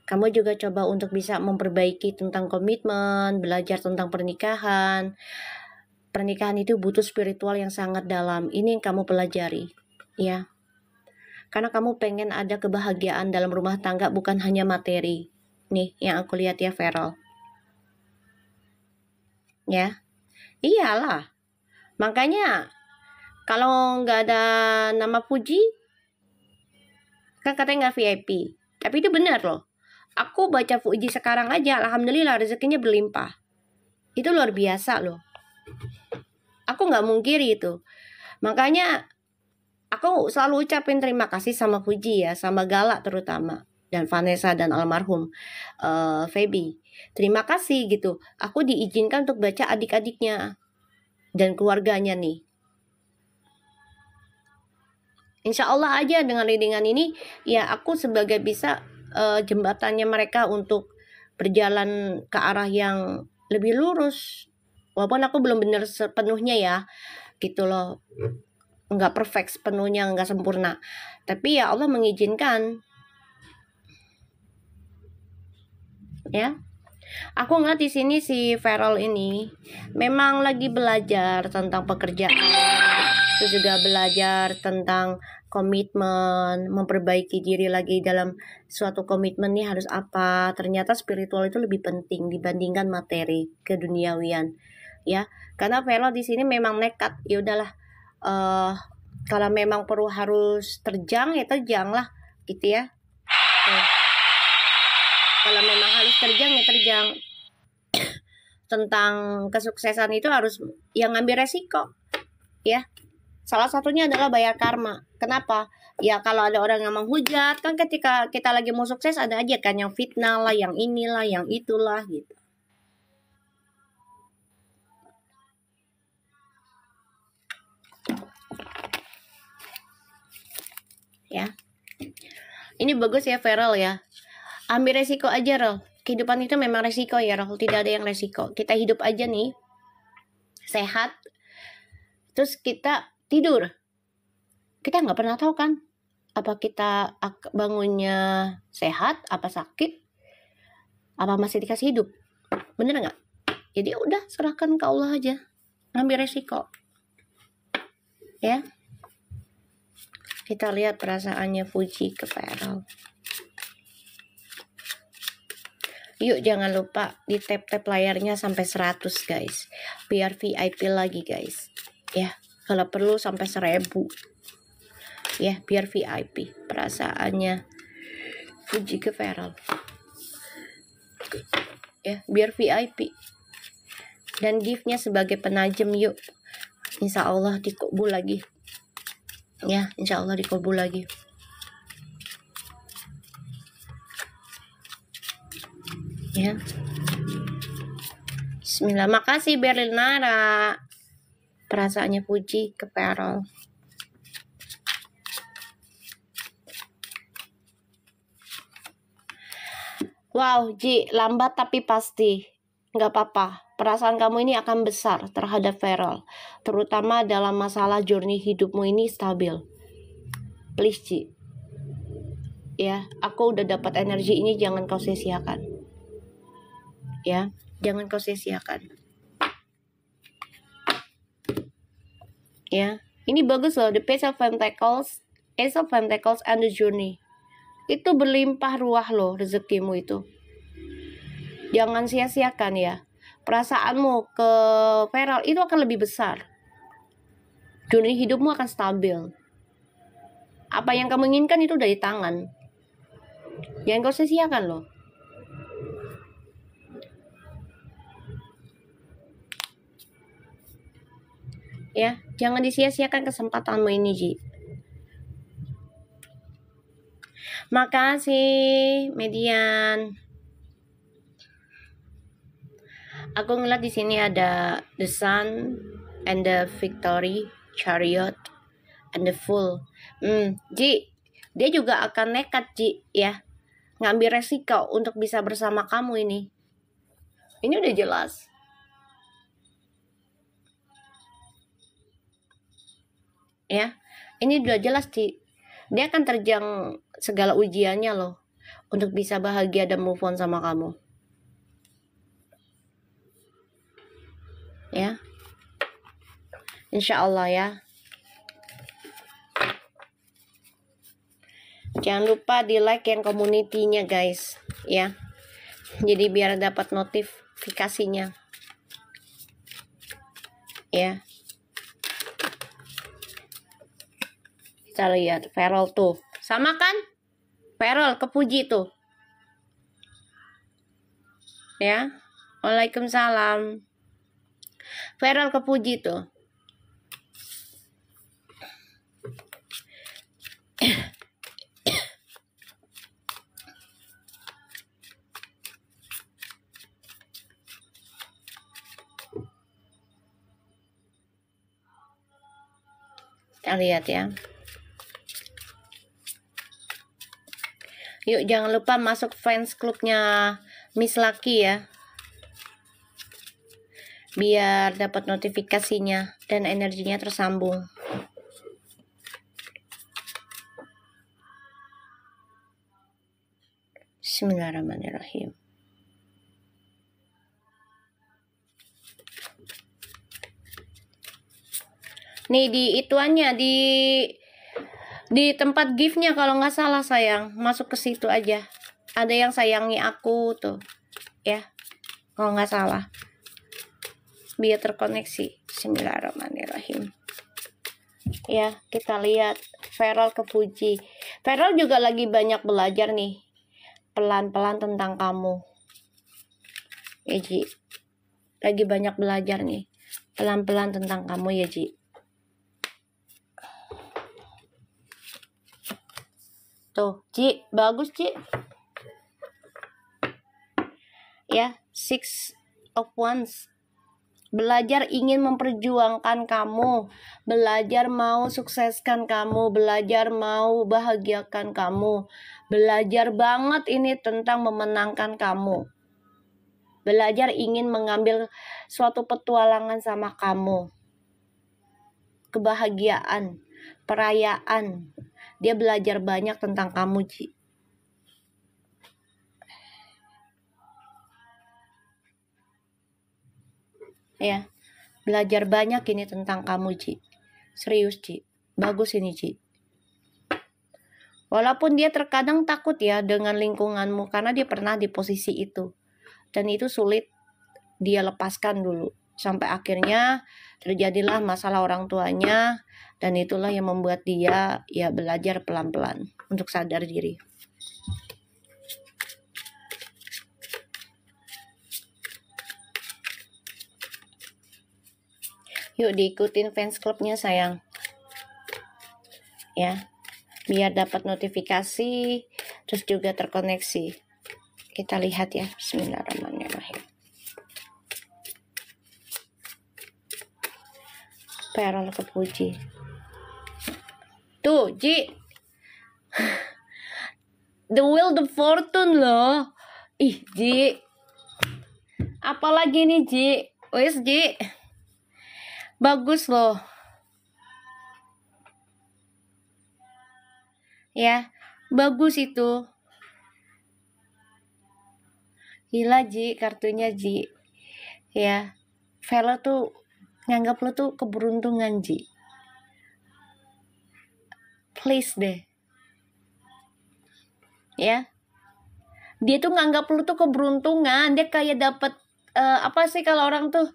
Kamu juga coba untuk bisa memperbaiki tentang komitmen, belajar tentang pernikahan. Pernikahan itu butuh spiritual yang sangat dalam. Ini yang kamu pelajari, ya. Karena kamu pengen ada kebahagiaan dalam rumah tangga, bukan hanya materi. Nih yang aku lihat ya, Feral. Ya, iyalah. Makanya kalau nggak ada nama Puji, kan katanya nggak VIP. Tapi itu benar loh. Aku baca Puji sekarang aja, alhamdulillah rezekinya berlimpah. Itu luar biasa loh. Aku nggak mungkiri itu. Makanya aku selalu ucapin terima kasih sama Puji ya, sama Gala terutama, dan Vanessa dan almarhum Feby. Terima kasih gitu. Aku diizinkan untuk baca adik-adiknya dan keluarganya nih. Insya Allah aja dengan readingan ini ya aku sebagai bisa jembatannya mereka untuk berjalan ke arah yang lebih lurus. Walaupun aku belum benar sepenuhnya ya, gitu loh, nggak perfect sepenuhnya, nggak sempurna. Tapi ya Allah mengizinkan. Ya. Aku ngeliat di sini si Feral ini memang lagi belajar tentang pekerjaan, terus juga belajar tentang komitmen, memperbaiki diri lagi dalam suatu komitmen nih harus apa. Ternyata spiritual itu lebih penting dibandingkan materi keduniawian, ya. Karena Feral di sini memang nekat. Ya udahlah, kalau memang perlu harus terjang ya terjang lah, gitu ya. Kalau memang harus terjang ya terjang. Tentang kesuksesan itu harus yang ngambil resiko, ya. Salah satunya adalah bayar karma. Kenapa? Ya kalau ada orang yang menghujat, kan ketika kita lagi mau sukses ada aja kan yang fitnah lah, yang inilah, yang itulah gitu. Ya. Ini bagus ya Feral ya. Ambil resiko aja, Rol. Kehidupan itu memang resiko ya, Rol. Tidak ada yang resiko. Kita hidup aja nih, sehat, terus kita tidur. Kita nggak pernah tahu kan, apa kita bangunnya sehat, apa sakit, apa masih dikasih hidup. Bener nggak? Jadi udah serahkan ke Allah aja, ngambil resiko. Ya, kita lihat perasaannya Fuji ke Feral. Yuk jangan lupa di tap-tap layarnya sampai 100 guys, biar VIP lagi guys. Ya, kalau perlu sampai 1000. Ya, biar VIP perasaannya Fuji ke Feral. Ya, biar VIP. Dan giftnya sebagai penajem yuk. Insya Allah dikabul lagi. Ya, insya Allah dikabul lagi. Ya. Bismillah. Makasih Berlin Nara. Perasaannya Fuji ke Feral. Wow, Ji, lambat tapi pasti. Nggak apa-apa. Perasaan kamu ini akan besar terhadap Feral. Terutama dalam masalah journey hidupmu ini stabil. Please, Ji. Ya, aku udah dapat energi ini, jangan kau sia-siakan. Ya, jangan kau sia-siakan. Ya, ini bagus loh. The Page of Pentacles, Ace of Pentacles, and the Journey. Itu berlimpah ruah loh rezekimu itu. Jangan sia-siakan ya. Perasaanmu ke Feral itu akan lebih besar. Journey hidupmu akan stabil. Apa yang kamu inginkan itu dari tangan. Jangan kau sia-siakan loh. Ya, jangan disia-siakan kesempatanmu ini, Ji. Makasih, Median. Aku ngeliat di sini ada the Sun and the Victory, Chariot, and the Fool. Ji, dia juga akan nekat, Ji, ya, ngambil resiko untuk bisa bersama kamu ini. Ini udah jelas. Ya, ini udah jelas, Ci. Dia akan terjang segala ujiannya loh untuk bisa bahagia dan move on sama kamu. Ya, insya Allah ya. Jangan lupa di like yang community-nya guys, ya. Jadi biar dapat notifikasinya. Ya. Kita lihat Feral tuh. Sama kan? Feral ke Fuji tuh. Ya. Waalaikumsalam. Feral ke Fuji tuh. Kita lihat ya. Yuk jangan lupa masuk fans clubnya Miss Lucky ya. Biar dapat notifikasinya dan energinya tersambung. Bismillahirrahmanirrahim. Nih di ituannya di tempat giftnya kalau nggak salah sayang, masuk ke situ aja. Ada yang sayangi aku tuh, ya. Kalau nggak salah. Biar terkoneksi. Bismillahirrahmanirrahim. Ya, kita lihat Feral ke Fuji. Feral juga lagi banyak belajar nih. Pelan-pelan tentang kamu. Ya, Ji. Lagi banyak belajar nih. Pelan-pelan tentang kamu ya, Ji. Tuh, Ci, bagus, Ci. Ya, Six of Wands. Belajar ingin memperjuangkan kamu, belajar mau sukseskan kamu, belajar mau bahagiakan kamu, belajar banget ini tentang memenangkan kamu. Belajar ingin mengambil suatu petualangan sama kamu. Kebahagiaan, perayaan. Dia belajar banyak tentang kamu, Ci. Ya, belajar banyak ini tentang kamu, Ji. Serius, Ji. Bagus ini, Ji. Walaupun dia terkadang takut ya dengan lingkunganmu karena dia pernah di posisi itu. Dan itu sulit dia lepaskan dulu. Sampai akhirnya terjadilah masalah orang tuanya, dan itulah yang membuat dia ya belajar pelan-pelan untuk sadar diri. Yuk diikutin fans clubnya sayang. Ya, biar dapat notifikasi, terus juga terkoneksi. Kita lihat ya, bismillahirrahmanirrahim. Perol kepuji. Tuh, Ji. The Wheel of Fortune loh. Ih, Ji. Apalagi nih, Ji. Wes, Ji. Bagus loh. Ya, bagus itu. Gila, Ji, kartunya, Ji. Ya, Velo tuh nganggap lo tuh keberuntungan, Ji. Please deh. Ya. Dia tuh nganggap lo tuh keberuntungan. Dia kayak dapet apa sih kalau orang tuh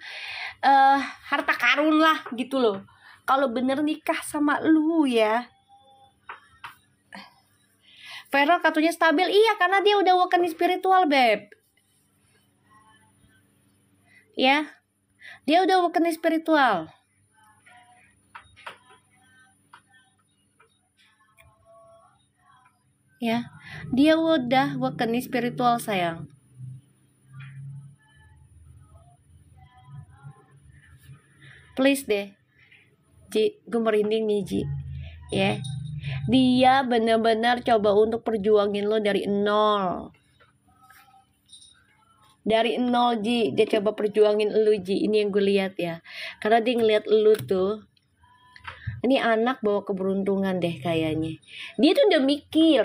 harta karun lah gitu loh. Kalau bener nikah sama lu ya. Vero kartunya stabil. Iya, karena dia udah awakening spiritual, Beb. Ya. Dia udah awakening spiritual. Ya. Dia udah awakening spiritual, sayang. Please deh, Ji, gue merinding nih, Ji. Ya, dia benar-benar coba untuk perjuangin lo dari nol. Dari nol, Ji. Dia coba perjuangin lo, Ji. Ini yang gue lihat ya. Karena dia ngeliat lo tuh, ini anak bawa keberuntungan deh kayaknya. Dia tuh udah mikir.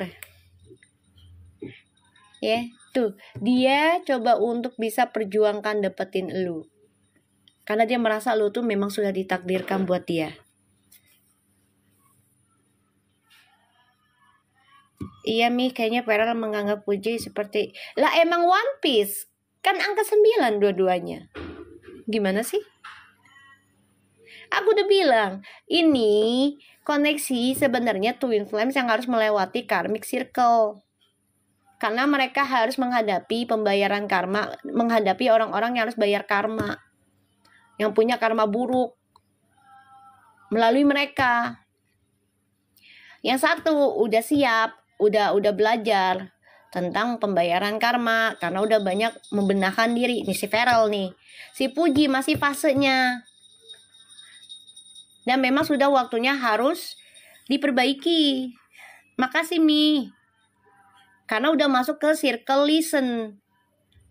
Ya, tuh. Dia coba untuk bisa perjuangkan dapetin lo. Karena dia merasa lo tuh memang sudah ditakdirkan buat dia. Iya, Mi, kayaknya Peral menganggap Puji seperti... Lah emang One Piece. Kan angka 9 dua-duanya. Gimana sih? Aku udah bilang, ini koneksi sebenarnya Twin Flames yang harus melewati Karmic Circle. Karena mereka harus menghadapi pembayaran karma, menghadapi orang-orang yang harus bayar karma. Yang punya karma buruk. Melalui mereka. Yang satu udah siap, udah belajar tentang pembayaran karma karena udah banyak membenahkan diri. Ini si Feral nih. Si Puji masih fasenya. Dan memang sudah waktunya harus diperbaiki. Makasih, Mi. Karena udah masuk ke circle listen.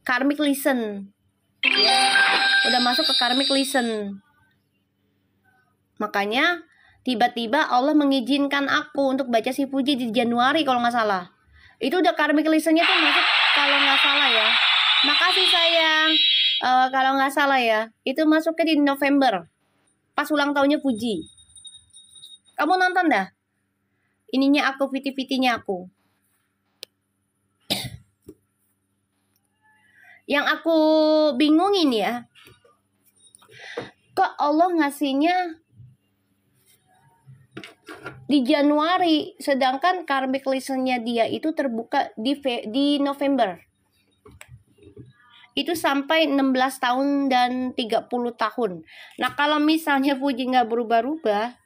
Karmic listen. Ya, udah masuk ke karmic listen. Makanya tiba-tiba Allah mengizinkan aku untuk baca si Puji di Januari kalau nggak salah. Itu udah karmic listennya tuh masuk kalau nggak salah ya. Makasih sayang. Kalau nggak salah ya, itu masuknya di November. Pas ulang tahunnya Puji. Kamu nonton dah. Ininya aku, VT-VT-nya aku. Yang aku bingungin ya, kok Allah ngasihnya di Januari, sedangkan karmic listennya dia itu terbuka di November. Itu sampai 16 tahun dan 30 tahun. Nah, kalau misalnya Puji nggak berubah-ubah,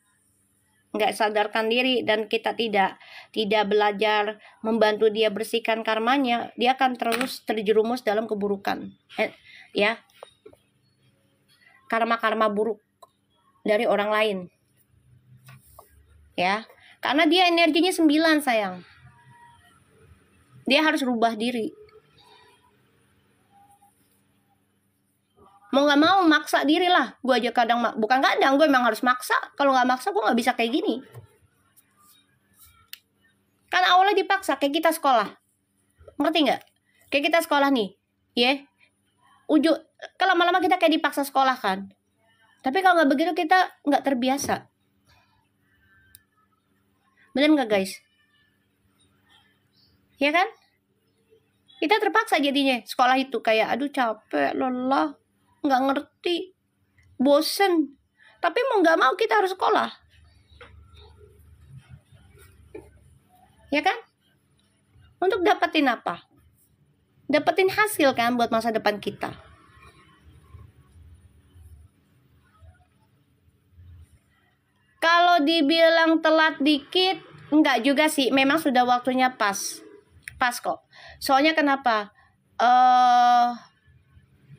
nggak sadarkan diri, dan kita tidak belajar membantu dia bersihkan karmanya, dia akan terus terjerumus dalam keburukan. Ya. Karma-karma buruk dari orang lain. Ya. Karena dia energinya 9, sayang. Dia harus rubah diri. Mau gak mau maksa diri lah. Gue aja kadang, bukan kadang, gue emang harus maksa. Kalau gak maksa gue gak bisa kayak gini. Kan awalnya dipaksa, kayak kita sekolah. Ngerti gak? Kayak kita sekolah nih. Ya. ujung kalau lama-lama kita kayak dipaksa sekolah kan. Tapi kalau nggak begitu kita nggak terbiasa. Bener nggak guys? Ya kan? Kita terpaksa jadinya sekolah itu kayak aduh capek, lelah, nggak ngerti, bosen. Tapi mau nggak mau kita harus sekolah. Ya kan? Untuk dapetin apa? Dapetin hasil kan buat masa depan kita. Kalau dibilang telat dikit, enggak juga sih. Memang sudah waktunya pas. Pas kok. Soalnya kenapa?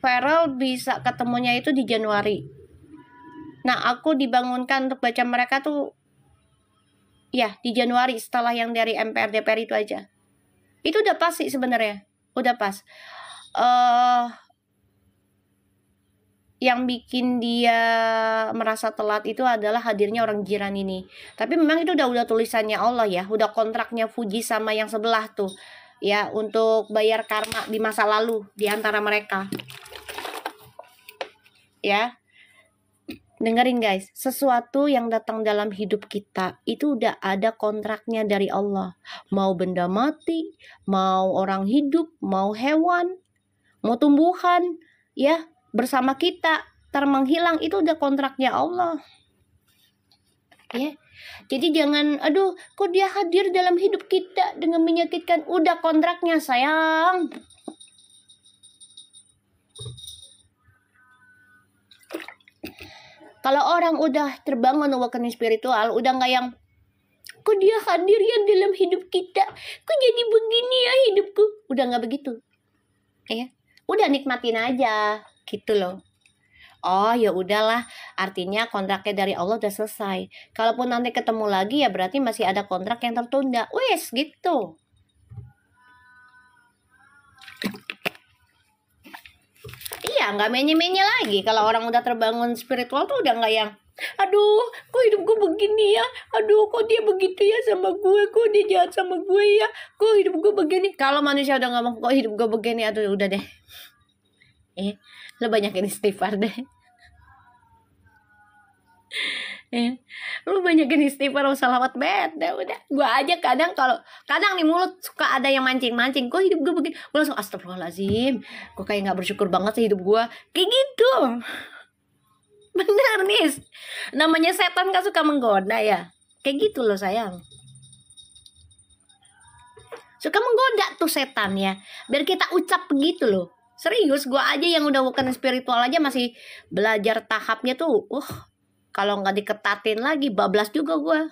Farel bisa ketemunya itu di Januari. Nah, aku dibangunkan untuk baca mereka tuh ya di Januari setelah yang dari MPR DPR itu aja. Itu udah pas sih sebenarnya. Udah pas. Yang bikin dia merasa telat itu adalah hadirnya orang jiran ini. Tapi memang itu udah tulisannya Allah ya, udah kontraknya Fuji sama yang sebelah tuh. Ya, untuk bayar karma di masa lalu di antara mereka. Ya. Dengerin guys, sesuatu yang datang dalam hidup kita itu udah ada kontraknya dari Allah. Mau benda mati, mau orang hidup, mau hewan, mau tumbuhan, ya bersama kita menghilang itu udah kontraknya Allah. Ya, jadi jangan, aduh, kok dia hadir dalam hidup kita dengan menyakitkan, udah kontraknya sayang. Kalau orang udah terbangun awakening spiritual, udah nggak yang kok dia hadir ya dalam hidup kita, kok jadi begini ya hidupku, udah nggak begitu, ya, udah nikmatin aja, gitu loh. Oh ya udahlah, artinya kontraknya dari Allah udah selesai. Kalaupun nanti ketemu lagi ya berarti masih ada kontrak yang tertunda, wes gitu. Iya, nggak menye-menye lagi. Kalau orang udah terbangun spiritual tuh udah nggak yang, aduh, kok hidup gue begini ya? Aduh, kok dia begitu ya sama gue? Kok dia jahat sama gue ya? Kok hidup gue begini? Kalau manusia udah ngomong, kok hidup gue begini? Aduh, udah deh. Lo banyakin istighfar deh. Lu banyakin istighfar sama salawat beda udah. Gua aja kadang nih mulut suka ada yang mancing-mancing, kok hidup gue begini, gue langsung astagfirullahaladzim, kok kayak nggak bersyukur banget sih hidup gue kayak gitu. Bener nih, namanya setan kan suka menggoda ya, kayak gitu loh sayang, suka menggoda tuh setan ya, biar kita ucap begitu loh. Serius, gue aja yang udah bukan spiritual aja masih belajar tahapnya tuh. Kalau nggak diketatin lagi, bablas juga gue.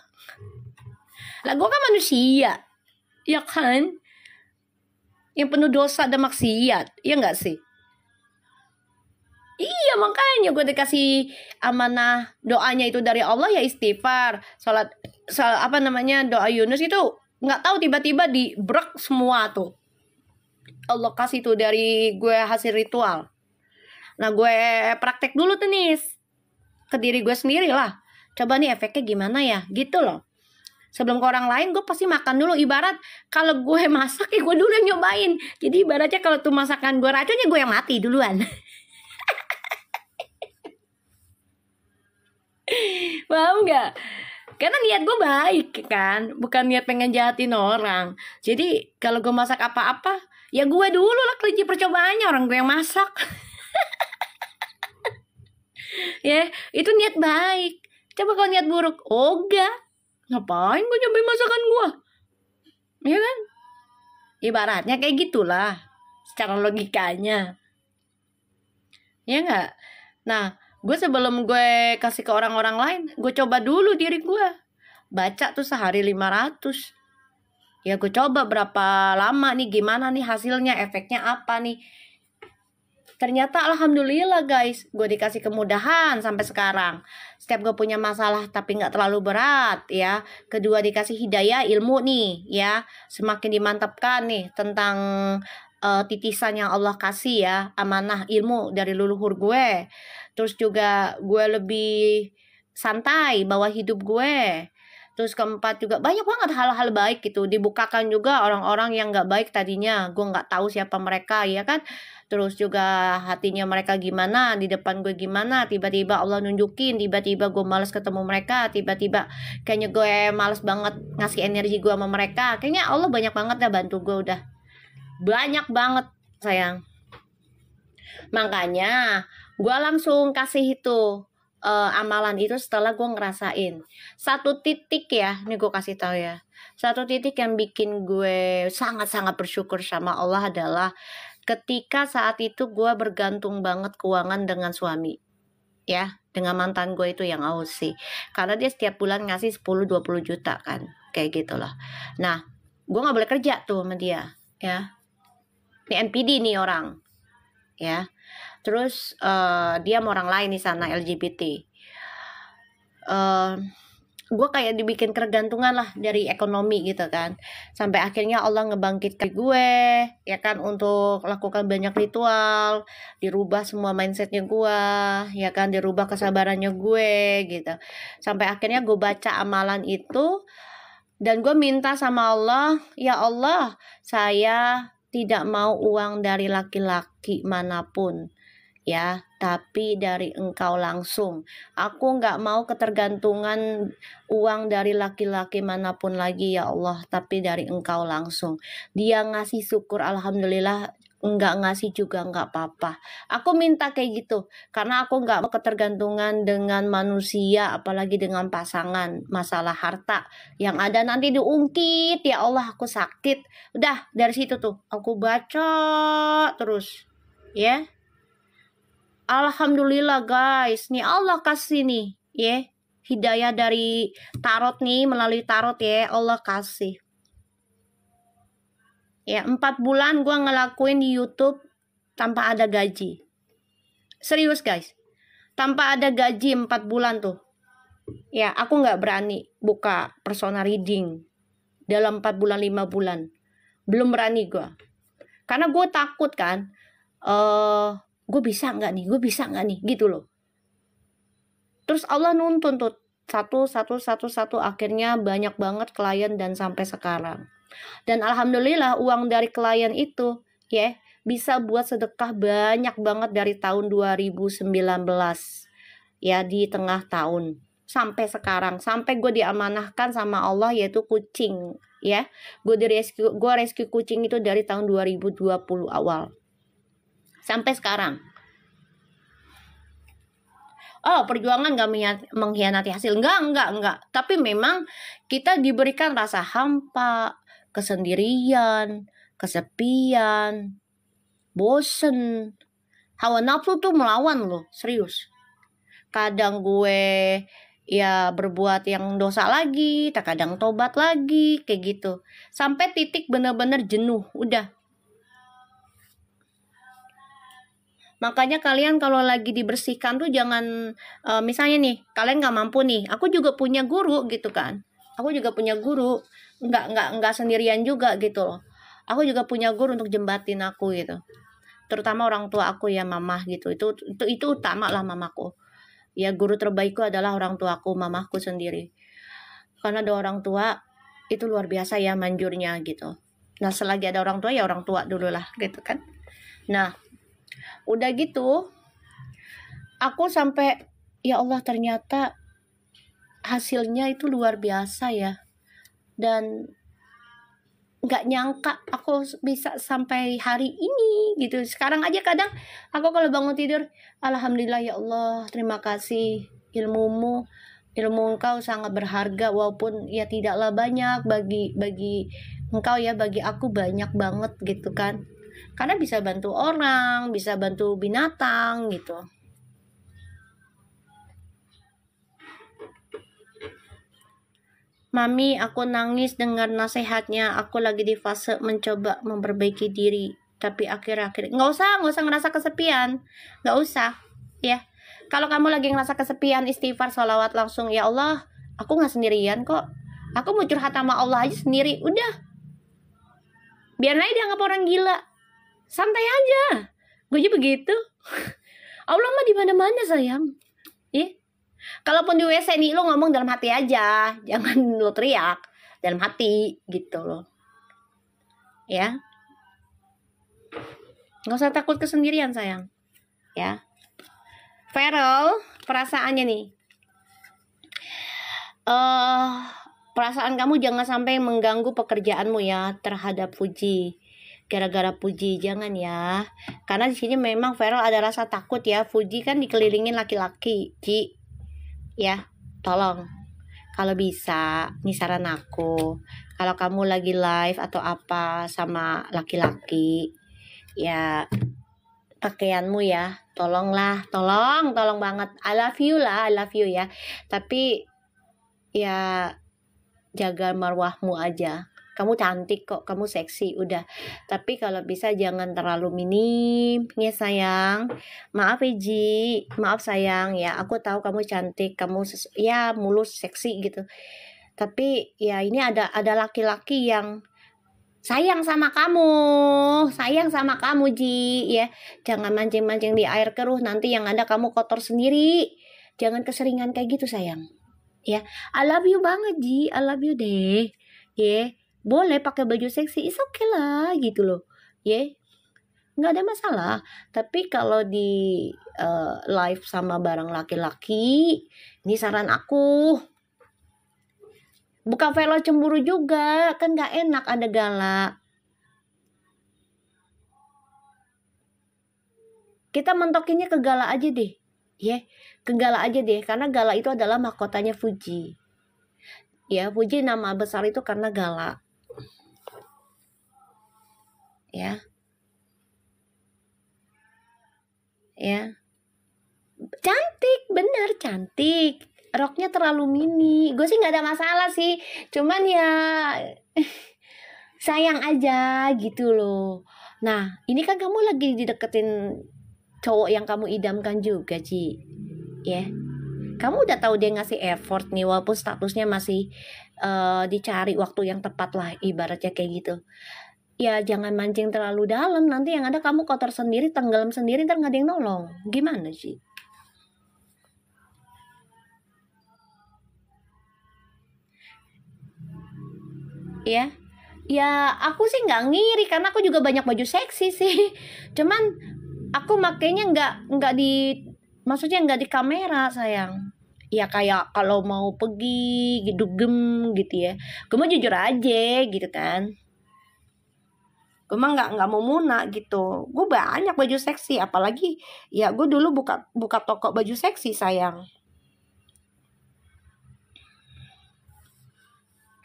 Lah gue kan manusia, ya kan? Yang penuh dosa dan maksiat, ya nggak sih? Iya, makanya gue dikasih amanah doanya itu dari Allah ya istighfar, salat apa namanya, doa Yunus itu nggak tahu tiba-tiba dibrek semua tuh. Allah kasih tuh dari gue hasil ritual. Nah gue praktek dulu tuh nih ke diri gue sendiri lah, coba nih efeknya gimana ya gitu loh. Sebelum ke orang lain gue pasti makan dulu. Ibarat kalau gue masak ya gue dulu yang nyobain. Jadi ibaratnya kalau tuh masakan gue racunnya gue yang mati duluan. Paham nggak? Karena niat gue baik kan, bukan niat pengen jahatin orang. Jadi kalau gue masak apa-apa ya gue dulu lah kelinci percobaannya, orang gue yang masak. Ya, itu niat baik. Coba kalau niat buruk, enggak. Ngapain gue nyobain masakan gue? Ya kan? Ibaratnya kayak gitulah secara logikanya. Ya enggak? Nah, gue sebelum gue kasih ke orang-orang lain, gue coba dulu diri gue. Baca tuh sehari 500. Ya gue coba berapa lama nih, gimana nih hasilnya, efeknya apa nih. Ternyata alhamdulillah guys, gue dikasih kemudahan sampai sekarang. Setiap gue punya masalah tapi gak terlalu berat ya. Kedua dikasih hidayah ilmu nih ya. Semakin dimantapkan nih tentang titisan yang Allah kasih ya. Amanah ilmu dari leluhur gue. Terus juga gue lebih santai bawa hidup gue. Terus keempat juga banyak banget hal-hal baik gitu. Dibukakan juga orang-orang yang nggak baik tadinya. Gue nggak tahu siapa mereka ya kan. Terus juga hatinya mereka gimana, di depan gue gimana. Tiba-tiba Allah nunjukin, tiba-tiba gue males ketemu mereka. Tiba-tiba kayaknya gue males banget ngasih energi gue sama mereka. Kayaknya Allah banyak banget ya bantu gue udah. Banyak banget sayang. Makanya gue langsung kasih itu amalan itu setelah gue ngerasain satu titik ya. Nih gue kasih tahu ya, satu titik yang bikin gue sangat-sangat bersyukur sama Allah adalah ketika saat itu gue bergantung banget keuangan dengan suami ya, dengan mantan gue itu yang Aussie, karena dia setiap bulan ngasih 10-20 juta kan, kayak gitulah. Nah gue nggak boleh kerja tuh sama dia ya, ini NPD nih orang ya. Terus dia sama orang lain di sana LGBT. Gue kayak dibikin ketergantungan lah dari ekonomi gitu kan. Sampai akhirnya Allah ngebangkitkan gue ya kan untuk lakukan banyak ritual, dirubah semua mindsetnya gue ya kan, dirubah kesabarannya gue gitu. Sampai akhirnya gue baca amalan itu dan gue minta sama Allah, ya Allah, saya tidak mau uang dari laki-laki manapun ya, tapi dari Engkau langsung. Aku nggak mau ketergantungan uang dari laki-laki manapun lagi ya Allah, tapi dari Engkau langsung. Dia ngasih syukur alhamdulillah, nggak ngasih juga nggak apa-apa. Aku minta kayak gitu karena aku nggak mau ketergantungan dengan manusia, apalagi dengan pasangan. Masalah harta yang ada nanti diungkit, ya Allah aku sakit. Udah dari situ tuh aku baca terus ya. Alhamdulillah guys, nih Allah kasih nih ya, hidayah dari tarot nih, melalui tarot ya, Allah kasih ya. 4 bulan gue ngelakuin di YouTube tanpa ada gaji, serius guys, tanpa ada gaji 4 bulan tuh ya. Aku nggak berani buka personal reading dalam 4 bulan 5 bulan, belum berani gue, karena gue takut kan, gue bisa nggak nih gitu loh. Terus Allah nuntun tuh satu akhirnya banyak banget klien dan sampai sekarang. Dan alhamdulillah uang dari klien itu ya bisa buat sedekah banyak banget dari tahun 2019 ya, di tengah tahun sampai sekarang, sampai gue diamanahkan sama Allah yaitu kucing ya. Gue rescue kucing itu dari tahun 2020 awal sampai sekarang. Oh, perjuangan gak mengkhianati hasil. Enggak. Tapi memang kita diberikan rasa hampa, kesendirian, kesepian, bosen. Hawa nafsu tuh melawan loh, serius. Kadang gue ya berbuat yang dosa lagi, kadang tobat lagi, kayak gitu. Sampai titik bener-bener jenuh, udah. Makanya kalian kalau lagi dibersihkan tuh jangan misalnya nih kalian nggak mampu nih, aku juga punya guru gitu kan, aku juga punya guru, nggak sendirian juga gitu loh. Aku juga punya guru untuk jembatin aku gitu, terutama orang tua aku ya, mamah gitu. Itu utama lah, mamaku ya. Guru terbaikku adalah orang tuaku, mamahku sendiri, karena ada orang tua itu luar biasa ya manjurnya gitu. Nah selagi ada orang tua ya orang tua dulu lah gitu kan. Nah udah gitu aku sampai ya Allah ternyata hasilnya itu luar biasa ya, dan nggak nyangka aku bisa sampai hari ini gitu. Sekarang aja kadang aku kalau bangun tidur, alhamdulillah ya Allah, terima kasih ilmu Engkau sangat berharga, walaupun ya tidaklah banyak bagi Engkau ya, bagi aku banyak banget gitu kan, karena bisa bantu orang, bisa bantu binatang gitu. Mami, aku nangis dengar nasihatnya. Aku lagi di fase mencoba memperbaiki diri, tapi akhir-akhir nggak usah ngerasa kesepian, nggak usah ya. Kalau kamu lagi ngerasa kesepian, istighfar, sholawat langsung, ya Allah, aku nggak sendirian kok. Aku mau curhat sama Allah aja sendiri, udah. Biar aja dianggap orang gila, santai aja. Gue aja begitu. Allah mah di mana-mana sayang, ya. Kalaupun di WC nih, lo ngomong dalam hati aja, jangan lo teriak dalam hati gitu loh. Ya, nggak usah takut kesendirian sayang. Ya, Feral, perasaannya nih. Perasaan kamu jangan sampai mengganggu pekerjaanmu ya terhadap Fuji. Gara-gara Fuji jangan ya. Karena di sini memang Feral ada rasa takut ya. Fuji kan dikelilingin laki-laki, Ci. Ya, tolong. Kalau bisa, nih saran aku. Kalau kamu lagi live atau apa sama laki-laki, ya pakaianmu ya, tolonglah, tolong banget. I love you lah, I love you ya. Tapi ya jaga marwahmu aja. Kamu cantik kok, kamu seksi, udah. Tapi kalau bisa jangan terlalu minim ya sayang. Maaf ya Ji, maaf sayang ya. Aku tahu kamu cantik, kamu ya mulus seksi gitu. Tapi ya ini ada laki-laki yang sayang sama kamu Ji ya. Jangan mancing-mancing di air keruh, nanti yang ada kamu kotor sendiri. Jangan keseringan kayak gitu sayang. Ya, I love you banget Ji, I love you deh. Ya, boleh pakai baju seksi, it's okay lah gitu loh. Ya, nggak ada masalah. Tapi kalau di live sama bareng laki-laki, ini saran aku. Bukan Velo cemburu juga, kan nggak enak ada Gala. Kita mentokinnya ke Gala aja deh. Ya, ke Gala aja deh, karena Gala itu adalah mahkotanya Fuji. Ya, Fuji nama besar itu karena Gala. Ya. Ya. Cantik, bener cantik. Roknya terlalu mini. Gue sih nggak ada masalah sih. Cuman ya sayang aja gitu loh. Nah, ini kan kamu lagi dideketin cowok yang kamu idamkan juga, Ci. Ya. Kamu udah tahu dia ngasih effort nih, walaupun statusnya masih dicari waktu yang tepat lah, ibaratnya kayak gitu. Ya jangan mancing terlalu dalam, nanti yang ada kamu kotor sendiri, tenggelam sendiri, ntar nggak ada yang nolong. Gimana sih? Ya, ya aku sih nggak ngiri karena aku juga banyak baju seksi sih. Cuman aku makainya nggak di, maksudnya nggak di kamera sayang. Ya kayak kalau mau pergi dugem gitu ya. Gue mau jujur aja gitu kan. Gue mah nggak mau muna gitu. Gue banyak baju seksi, apalagi ya gue dulu buka toko baju seksi sayang.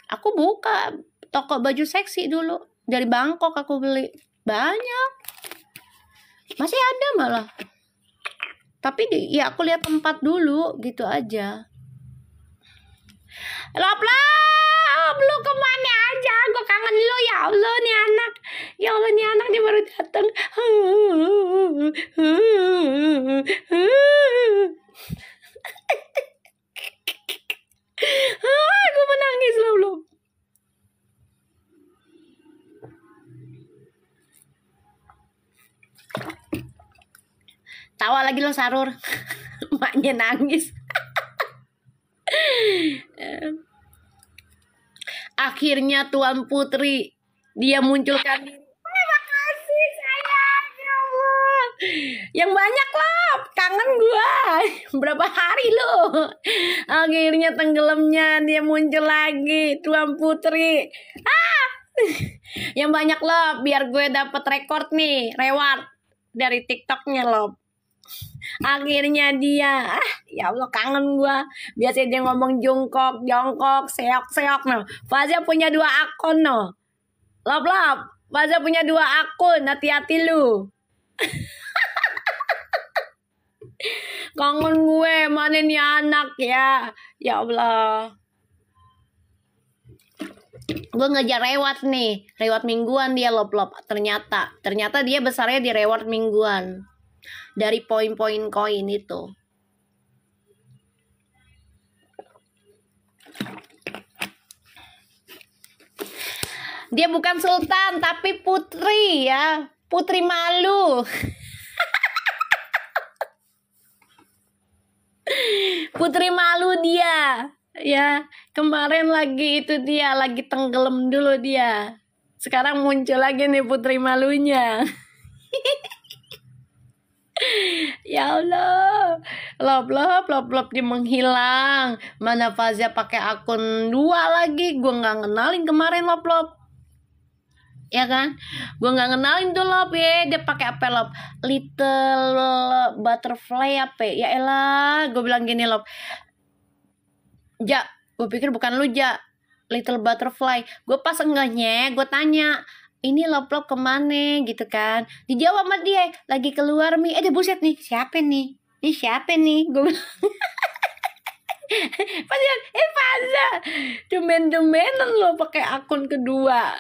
Aku buka toko baju seksi dulu dari Bangkok, aku beli banyak, masih ada malah. Tapi ya aku lihat tempat dulu gitu aja. Lop, lu kemana aja? Gue kangen lu ya Allah nih anak. Ya Allah nih anak nih baru dateng. Gue menangis loh. Tawa lagi lo Sarur. Maknya nangis. Akhirnya Tuan Putri dia munculkan diri. Terima kasih sayang, ya Allah. Yang banyak loh, kangen gua. Berapa hari lo? Akhirnya tenggelamnya dia muncul lagi, Tuan Putri. Yang banyak loh, biar gue dapet record nih, reward dari TikToknya loh. Akhirnya dia, ya Allah kangen gua. Biasanya dia ngomong jongkok, seok no. Fazia punya 2 akun no. Lop, Fazia punya 2 akun, hati-hati lu. Kangen gue, mana nih anak ya. Ya Allah. Gue ngejar reward nih, reward mingguan dia lop. Ternyata dia besarnya di reward mingguan. Dari poin-poin koin itu. Dia bukan sultan tapi putri ya. Putri malu. Putri malu dia. Ya, kemarin lagi itu dia lagi tenggelam dulu dia. Sekarang muncul lagi nih putri malunya. Ya Allah, lop dia menghilang. Mana Fazia pakai akun 2 lagi, gue nggak kenalin kemarin lop. Ya kan, gue nggak kenalin tuh lop ya, dia pakai apa lop, little butterfly apa ya elah, gue bilang gini lop, Ja, gue pikir bukan lu Ja, little butterfly, gue pas enggaknya, gue tanya, ini lop kemana gitu kan, dijawab sama dia, lagi keluar Mi, dia buset nih, siapa nih, ini siapa nih, gue bilang. Pas Faza, dumen-dumenan lo pakai akun kedua.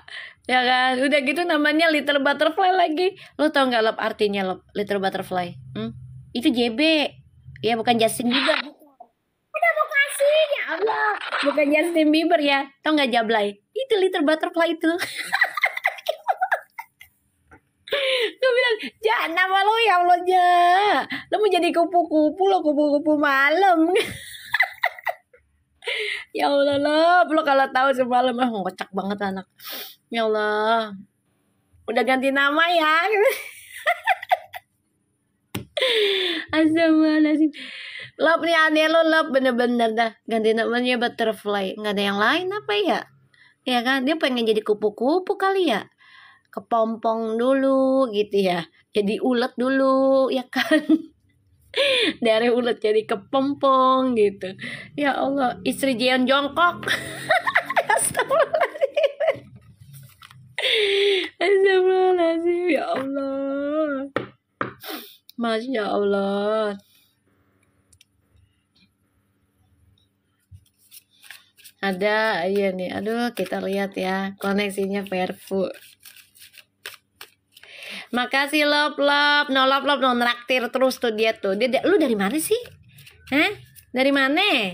Ya kan, udah gitu namanya little butterfly lagi. Lo tau nggak lop artinya lop little butterfly? Itu JB, ya bukan Justin Bieber. Udah mau kasih ya Allah, bukan Justin Bieber ya. Tau nggak Jablay? Itu little butterfly itu. Gue bilang, jangan nama lo ya Allah Ja. Lo mau jadi kupu-kupu lo, kupu-kupu malam. Ya Allah lo kalau tahu semalam ngocak banget anak. Ya Allah, udah ganti nama ya. Astagfirullahaladzim. Lop nih aneh lo lop, bener-bener dah ganti namanya butterfly, nggak ada yang lain apa ya? Ya kan, dia pengen jadi kupu-kupu kali ya, kepompong dulu gitu ya, jadi ulet dulu ya kan. Dari ulet jadi kepompong gitu. Ya Allah, istri Jeon jongkok. Astagfirullahaladzim, ya Allah. Masya Allah. Ada, iya nih. Aduh, kita lihat ya. Koneksinya Perfu. Makasih lop. No lop no nraktir terus tuh dia tuh. Lu dari mana sih? Hah? Dari mana?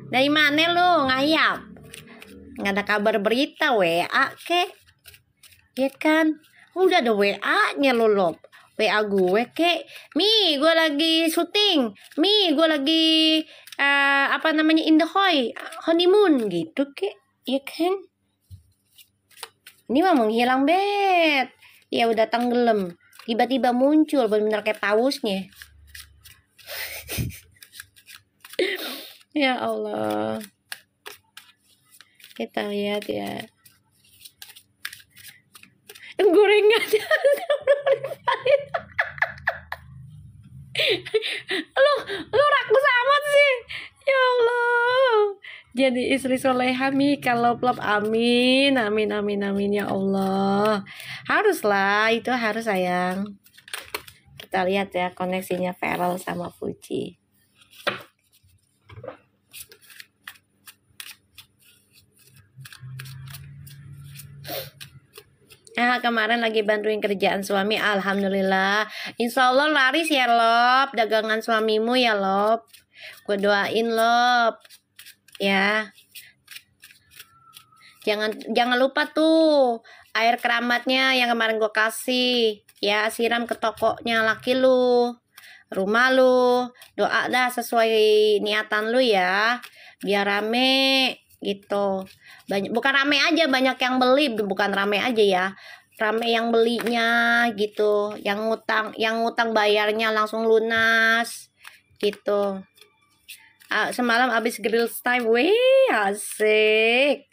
Dari mana lu ngayap? Nggak ada kabar berita WA kek, ya kan? Udah ada WA-nya lo lop, WA gue kek, Mi gue lagi syuting, Mi gue lagi apa namanya in the honeymoon gitu kek, ya kan? Ini mah menghilang bet, ya udah tenggelam, tiba-tiba muncul benar-benar kayak pausnya. Ya Allah. Kita lihat ya. Gorengannya lu rakus amat sih. Ya Allah. Jadi istri soleha Mi kalau plop, amin ya Allah. Haruslah, itu harus sayang. Kita lihat ya koneksinya Feral sama Fuji. Kemarin lagi bantuin kerjaan suami, alhamdulillah. Insya Allah laris ya lop, dagangan suamimu ya lop. Gue doain lop, ya. Jangan lupa tuh air keramatnya yang kemarin gue kasih, ya siram ke tokonya laki lu, rumah lu. Doa dah sesuai niatan lu ya, biar rame gitu. Bukan rame aja banyak yang beli, bukan rame aja ya, rame yang belinya gitu, yang ngutang bayarnya langsung lunas gitu. Semalam abis grill time, wih asik.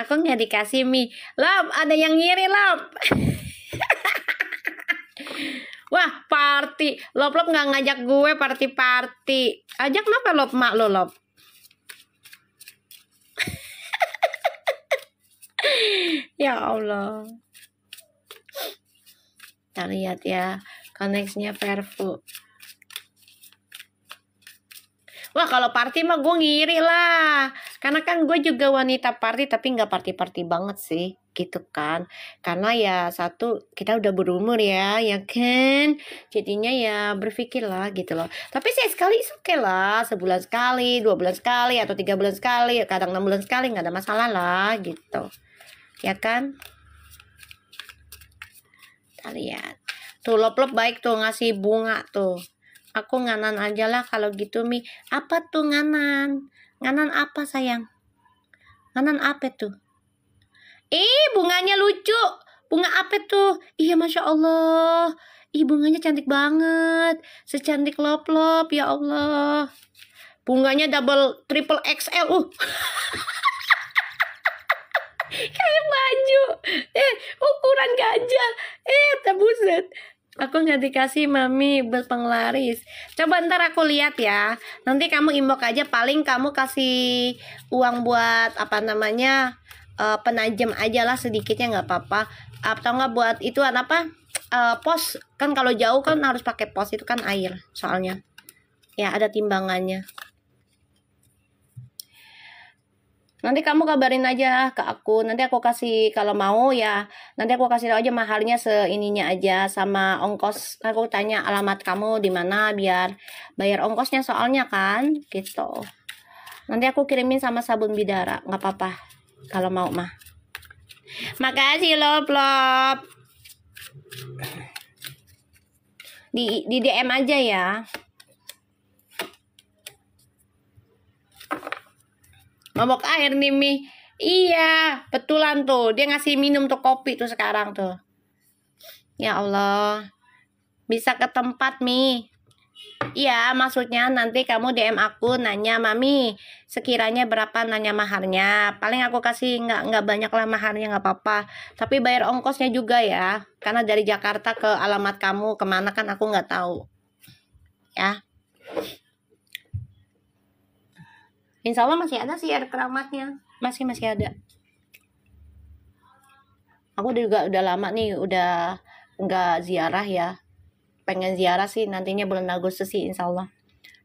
Aku nggak dikasih mie lop, ada yang ngiri lop. Wah party lop nggak ngajak gue party ajak kenapa lop mak lo lop. Ya Allah. Kita lihat ya koneksinya Perfu. Wah kalau party mah gue ngiri lah, karena kan gue juga wanita party tapi nggak party banget sih gitu kan, karena ya satu kita udah berumur ya kan, jadinya ya berpikir lah gitu loh. Tapi saya sekali oke lah, sebulan sekali, 2 bulan sekali, atau 3 bulan sekali, kadang 6 bulan sekali, nggak ada masalah lah gitu ya kan. Kita lihat tuh lop baik tuh ngasih bunga tuh, Aku nganan aja lah kalau gitu Mi. Apa tuh nganan? Nganan apa sayang? Nganan apa tuh? Bunganya lucu. Bunga apa tuh? Iya Masya Allah. Bunganya cantik banget. Secantik lop-lop ya Allah. Bunganya double triple XL. Kayak baju. Ukuran gajah. Buset. Aku nggak dikasih Mami buat penglaris. Coba ntar aku lihat ya. Nanti kamu inbox aja. Paling kamu kasih uang buat apa namanya, penajam aja lah sedikitnya, nggak apa-apa. Atau nggak buat ituan apa, pos. Kan kalau jauh kan harus pakai pos, itu kan air soalnya. Ya ada timbangannya. Nanti kamu kabarin aja ke aku. Nanti aku kasih, kalau mau ya, nanti aku kasih tau aja mahalnya seininya aja sama ongkos. Aku tanya alamat kamu di mana biar bayar ongkosnya soalnya kan, gitu. Nanti aku kirimin sama sabun bidara, nggak apa-apa kalau mau mah. Makasih lop. Di DM aja ya. Mabok air nih Mi. Iya, betulan tuh. Dia ngasih minum tuh kopi tuh sekarang tuh. Ya Allah. Bisa ke tempat Mi. Iya, maksudnya nanti kamu DM aku nanya, Mami, sekiranya berapa nanya maharnya. Paling aku kasih nggak banyak lah maharnya, nggak apa-apa. Tapi bayar ongkosnya juga ya. Karena dari Jakarta ke alamat kamu kemana kan aku nggak tahu. Ya. Insya Allah masih ada sih air keramatnya. Masih ada. Aku juga udah lama nih, udah nggak ziarah ya. Pengen ziarah sih nantinya bulan Agustus sih insya Allah.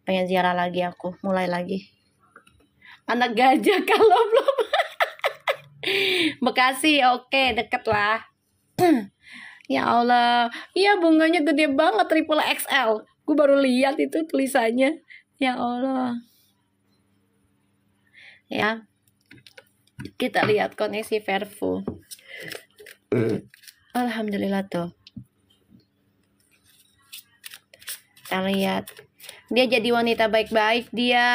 Pengen ziarah lagi aku, mulai lagi. Anak gajah kalau belum. Bekasi, oke, deket lah. Ya Allah, iya bunganya gede banget, triple XL. Gue baru lihat itu tulisannya. Ya Allah. Ya, kita lihat koneksi Verfu. Alhamdulillah tuh. Kita lihat. Dia jadi wanita baik-baik dia.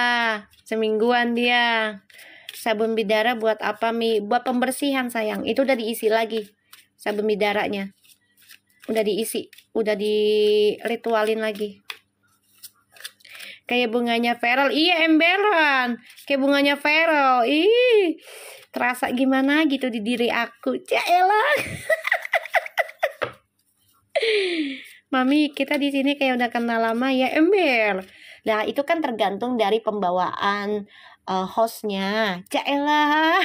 Semingguan dia. Sabun bidara buat apa Mi? Buat pembersihan sayang. Itu udah diisi lagi. Sabun bidaranya. Udah diisi. Udah diritualin lagi. Kayak bunganya Feral. Iya emberan. Kayak bunganya Feral. Terasa gimana gitu di diri aku. Caelah. Mami, kita di sini kayak udah kenal lama ya, ember. Nah, itu kan tergantung dari pembawaan hostnya. Caelah.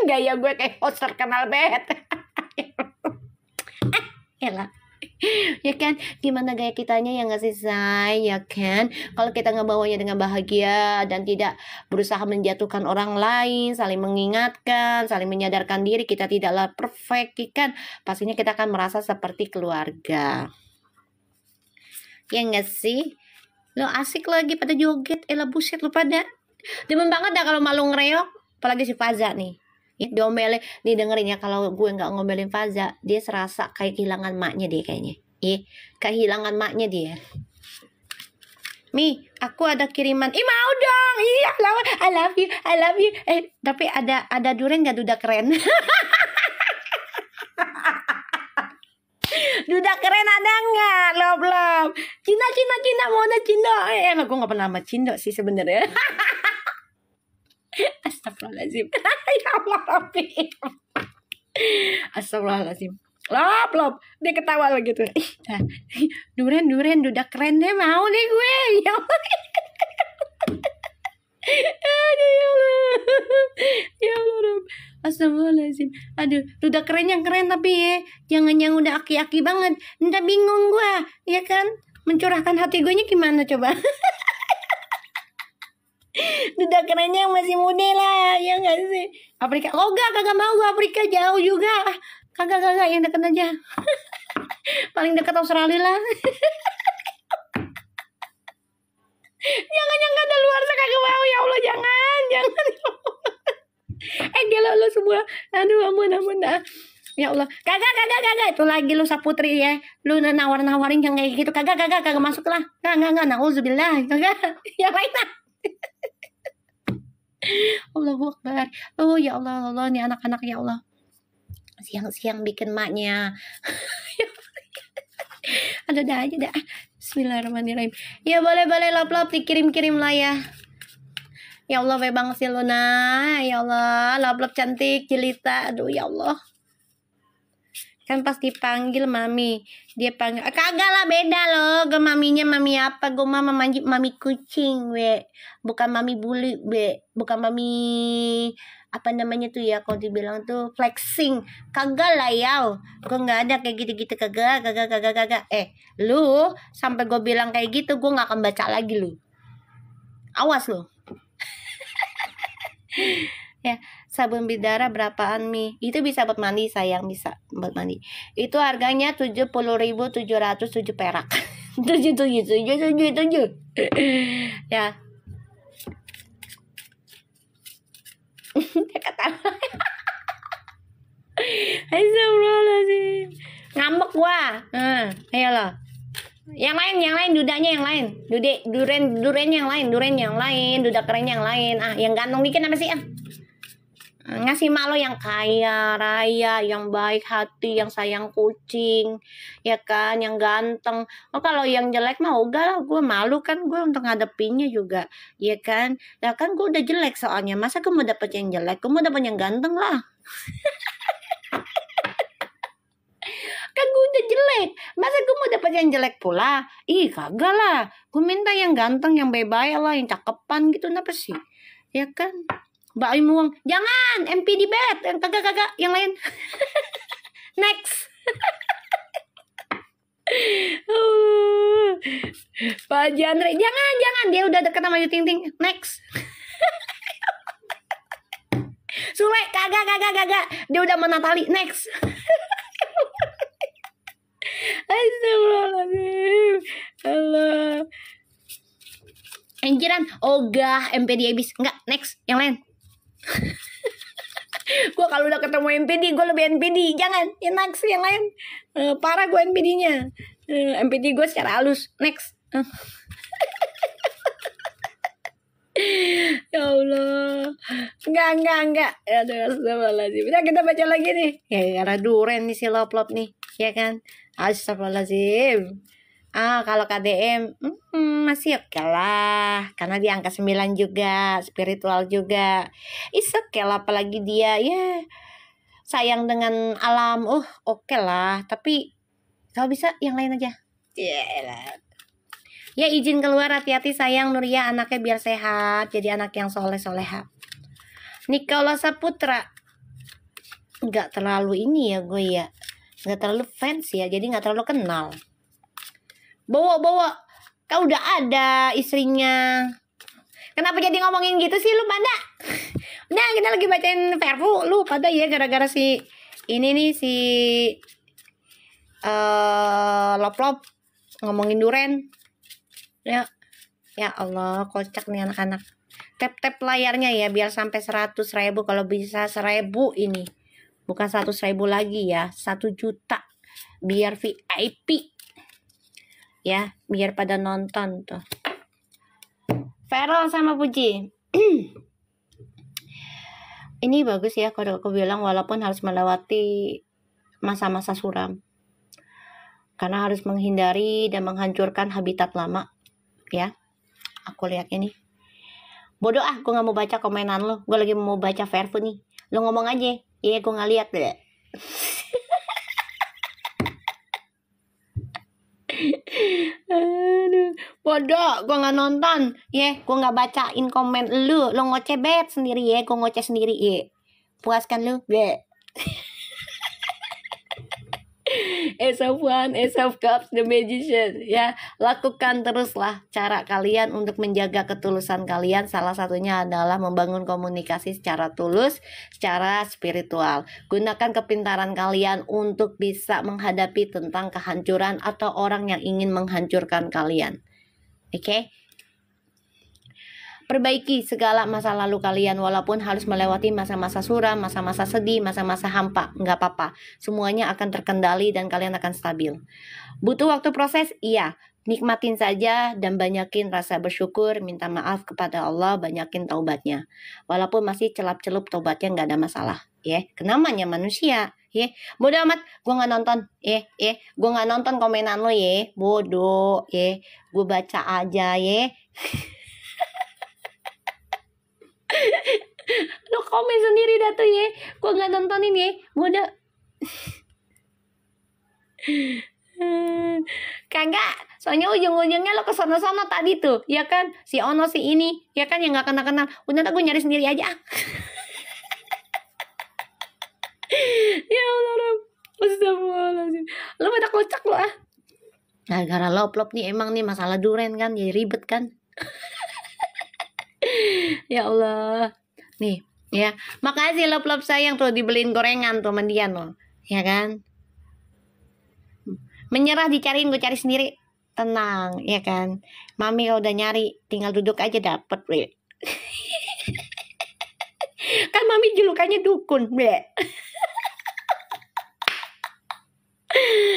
Gaya gue kayak host terkenal banget. Elah. Ya kan, gimana gaya kitanya yang ngasih say, ya kan? Kalau kita ngebawanya dengan bahagia dan tidak berusaha menjatuhkan orang lain, saling mengingatkan, saling menyadarkan diri kita tidaklah perfect, ya kan? Pastinya kita akan merasa seperti keluarga. Ya enggak sih? Lo asik lagi pada joget, elah buset lo pada. Demen banget dah kalau malu ngereok, apalagi si Faza nih. Ya, diomelin, nih dengerin ya, kalau gue nggak ngomelin Faza, dia serasa kayak kehilangan maknya dia kayaknya. Kehilangan maknya dia. Mi, aku ada kiriman. Mau dong. Iya, I love you. Tapi ada durian nggak, duda keren? Duda keren ada nggak? Love. Cina, mau ada Cina. Emang gue nggak pernah sama Cindo sih sebenarnya. Astagfirullahaladzim. Ya Allah Rabbi. Astagfirullahaladzim. Lop. Dia ketawa lagi tuh. Duren, duda keren deh, mau deh gue. Ya Allah. Ya Allah. Astagfirullahaladzim. Aduh, duda keren yang keren tapi ya. Jangan yang udah aki-aki banget. Ntar bingung gue. Ya kan? Mencurahkan hati gue nya gimana coba? Duda kerennya yang masih muda lah, ya nggak sih? Afrika, kagak mau gue Afrika, jauh juga. Kagak yang deket aja. Paling dekat Australia lah. Jangan yang ada luar sana, kagak mau, ya Allah, jangan. Gelo lo semua. Aduh, ampun dah. Ya Allah, kagak itu lagi lu Saputri ya, lu nawar-nawarin yang kayak gitu, kagak masuk lah, kagak, nauzubillah, kagak, yang lain lah. Allahu Akbar. Oh ya Allah, Allah nih anak-anak ya Allah, siang-siang bikin maknya. Ada aja dah. Bismillahirrahmanirrahim. Ya boleh lap dikirim lah ya. Ya Allah, bebang si Luna. Ya Allah, lap cantik jelita. Aduh ya Allah. Kan pas dipanggil mami, dia panggil kagak lah, beda loh. Gue maminya mami apa? Gue mami kucing, we. Bukan mami buli, we. Bukan mami apa namanya tuh ya, kalau dibilang tuh flexing. Kagak lah ya. Gue nggak ada kayak gitu-gitu, kagak. Lu sampai gue bilang kayak gitu, gue nggak akan baca lagi lu. Awas lu. Ya, sabun bidara berapaan Mi? Itu bisa buat mandi sayang, bisa buat mandi. Itu harganya 70.707 perak. 7. Ya. Kata Astagfirullahaladzim. Ngambek gua. Ayolah. Yang lain dudanya yang lain. Duren yang lain, duda keren yang lain. Yang ganteng dikit apa sih? Ngasih mak lo yang kaya raya, yang baik hati, yang sayang kucing, ya kan, yang ganteng. Oh kalau yang jelek mah enggak lah, gue malu kan gue untuk ngadepinnya juga, ya kan. Ya kan gue udah jelek soalnya, masa gue mau dapet yang jelek, gue mau dapet yang ganteng lah. Kan gue udah jelek, masa gue mau dapet yang jelek pula? Ih kagak lah, gue minta yang ganteng, yang baik-baik lah, yang cakepan gitu, kenapa sih? Ya kan. Mbak Imuang, jangan MPD bet, yang kagak yang lain. Next. Pak Jandre, jangan, dia udah deket sama Ayu Ting Ting. Next. Sule, kagak, dia udah sama Natali. Next. Astagfirullahaladzim. Allah. Anjiran, ogah MPD habis. Enggak, next, yang lain. Gue kalau udah ketemu MPD gue lebih NPD, jangan yang next yang lain. Parah gue NPD-nya. MPD gue secara halus. Next. Ya Allah. Enggak. Aduh, astagfirullahaladzim. Udah kita baca lagi nih. Ya karena duren nih si Loplop nih, ya kan. Astagfirullahaladzim. Kalau KDM masih oke lah, karena dia angka 9 juga, spiritual juga. Is oke lah, apalagi dia ya sayang dengan alam. Oke lah, tapi kalau bisa yang lain aja. Ya izin keluar, hati-hati sayang Nuria, anaknya biar sehat, jadi anak yang soleh-soleha. Nikola Saputra nggak terlalu ini ya gue ya, nggak terlalu fans ya, jadi nggak terlalu kenal. Bawa kau udah ada istrinya, kenapa jadi ngomongin gitu sih lu pada? Udah kita lagi bacain Verfu lu pada ya, gara-gara si ini nih si Loplop ngomongin duren ya. Ya Allah, kocak nih anak-anak. Tap layarnya ya biar sampai 100.000, kalau bisa 1.000 ini, bukan 100.000 lagi ya, 1 juta biar VIP ya, biar pada nonton tuh. Feral sama Puji. Ini bagus ya kalau aku bilang, walaupun harus melewati masa-masa suram, karena harus menghindari dan menghancurkan habitat lama ya. Aku lihat ini bodoh, gue gak mau baca komenan lo, gue lagi mau baca Verfu nih. Lo ngomong aja ya, gue gak lihat deh. Aduh, bodoh, gue nggak nonton, gue nggak bacain komen lu, lo ngoceh bet sendiri ya, gue ngoceh sendiri ya, puaskan lu, be. Ace of One, Ace of Cups, The Magician ya. Lakukan teruslah cara kalian untuk menjaga ketulusan kalian. Salah satunya adalah membangun komunikasi secara tulus, secara spiritual. Gunakan kepintaran kalian untuk bisa menghadapi tentang kehancuran atau orang yang ingin menghancurkan kalian. Oke? Perbaiki segala masa lalu kalian, walaupun harus melewati masa-masa suram, masa-masa sedih, masa-masa hampa. Nggak apa-apa, semuanya akan terkendali dan kalian akan stabil. Butuh waktu proses? Iya. Nikmatin saja dan banyakin rasa bersyukur, minta maaf kepada Allah, banyakin taubatnya. Walaupun masih celup-celup taubatnya nggak ada masalah. Kenamanya manusia. Bodoh amat, gue nggak nonton. Gue nggak nonton komenan lo bodoh. Gue baca aja Lo komen sendiri dah tuh gue nggak nontonin bodoh. Kagak, soalnya ujung-ujungnya lo kesana-sana tadi tuh, ya kan? Si Ono si ini, ya kan, yang nggak kenal-kenal. Udah aku nyari sendiri aja. Ya Allah, astagfirullahaladzim. Lo pada kocak lo ah. Gara-gara lop-lop nih emang nih masalah duren kan, jadi ribet kan. Ya Allah. Nih, ya. Makasih lop-lop sayang tuh dibeliin gorengan tuh mandian lo. Ya kan? Menyerah dicariin, gue cari sendiri. Tenang, ya kan? Mami kalau udah nyari, tinggal duduk aja dapet, Kan mami julukannya dukun,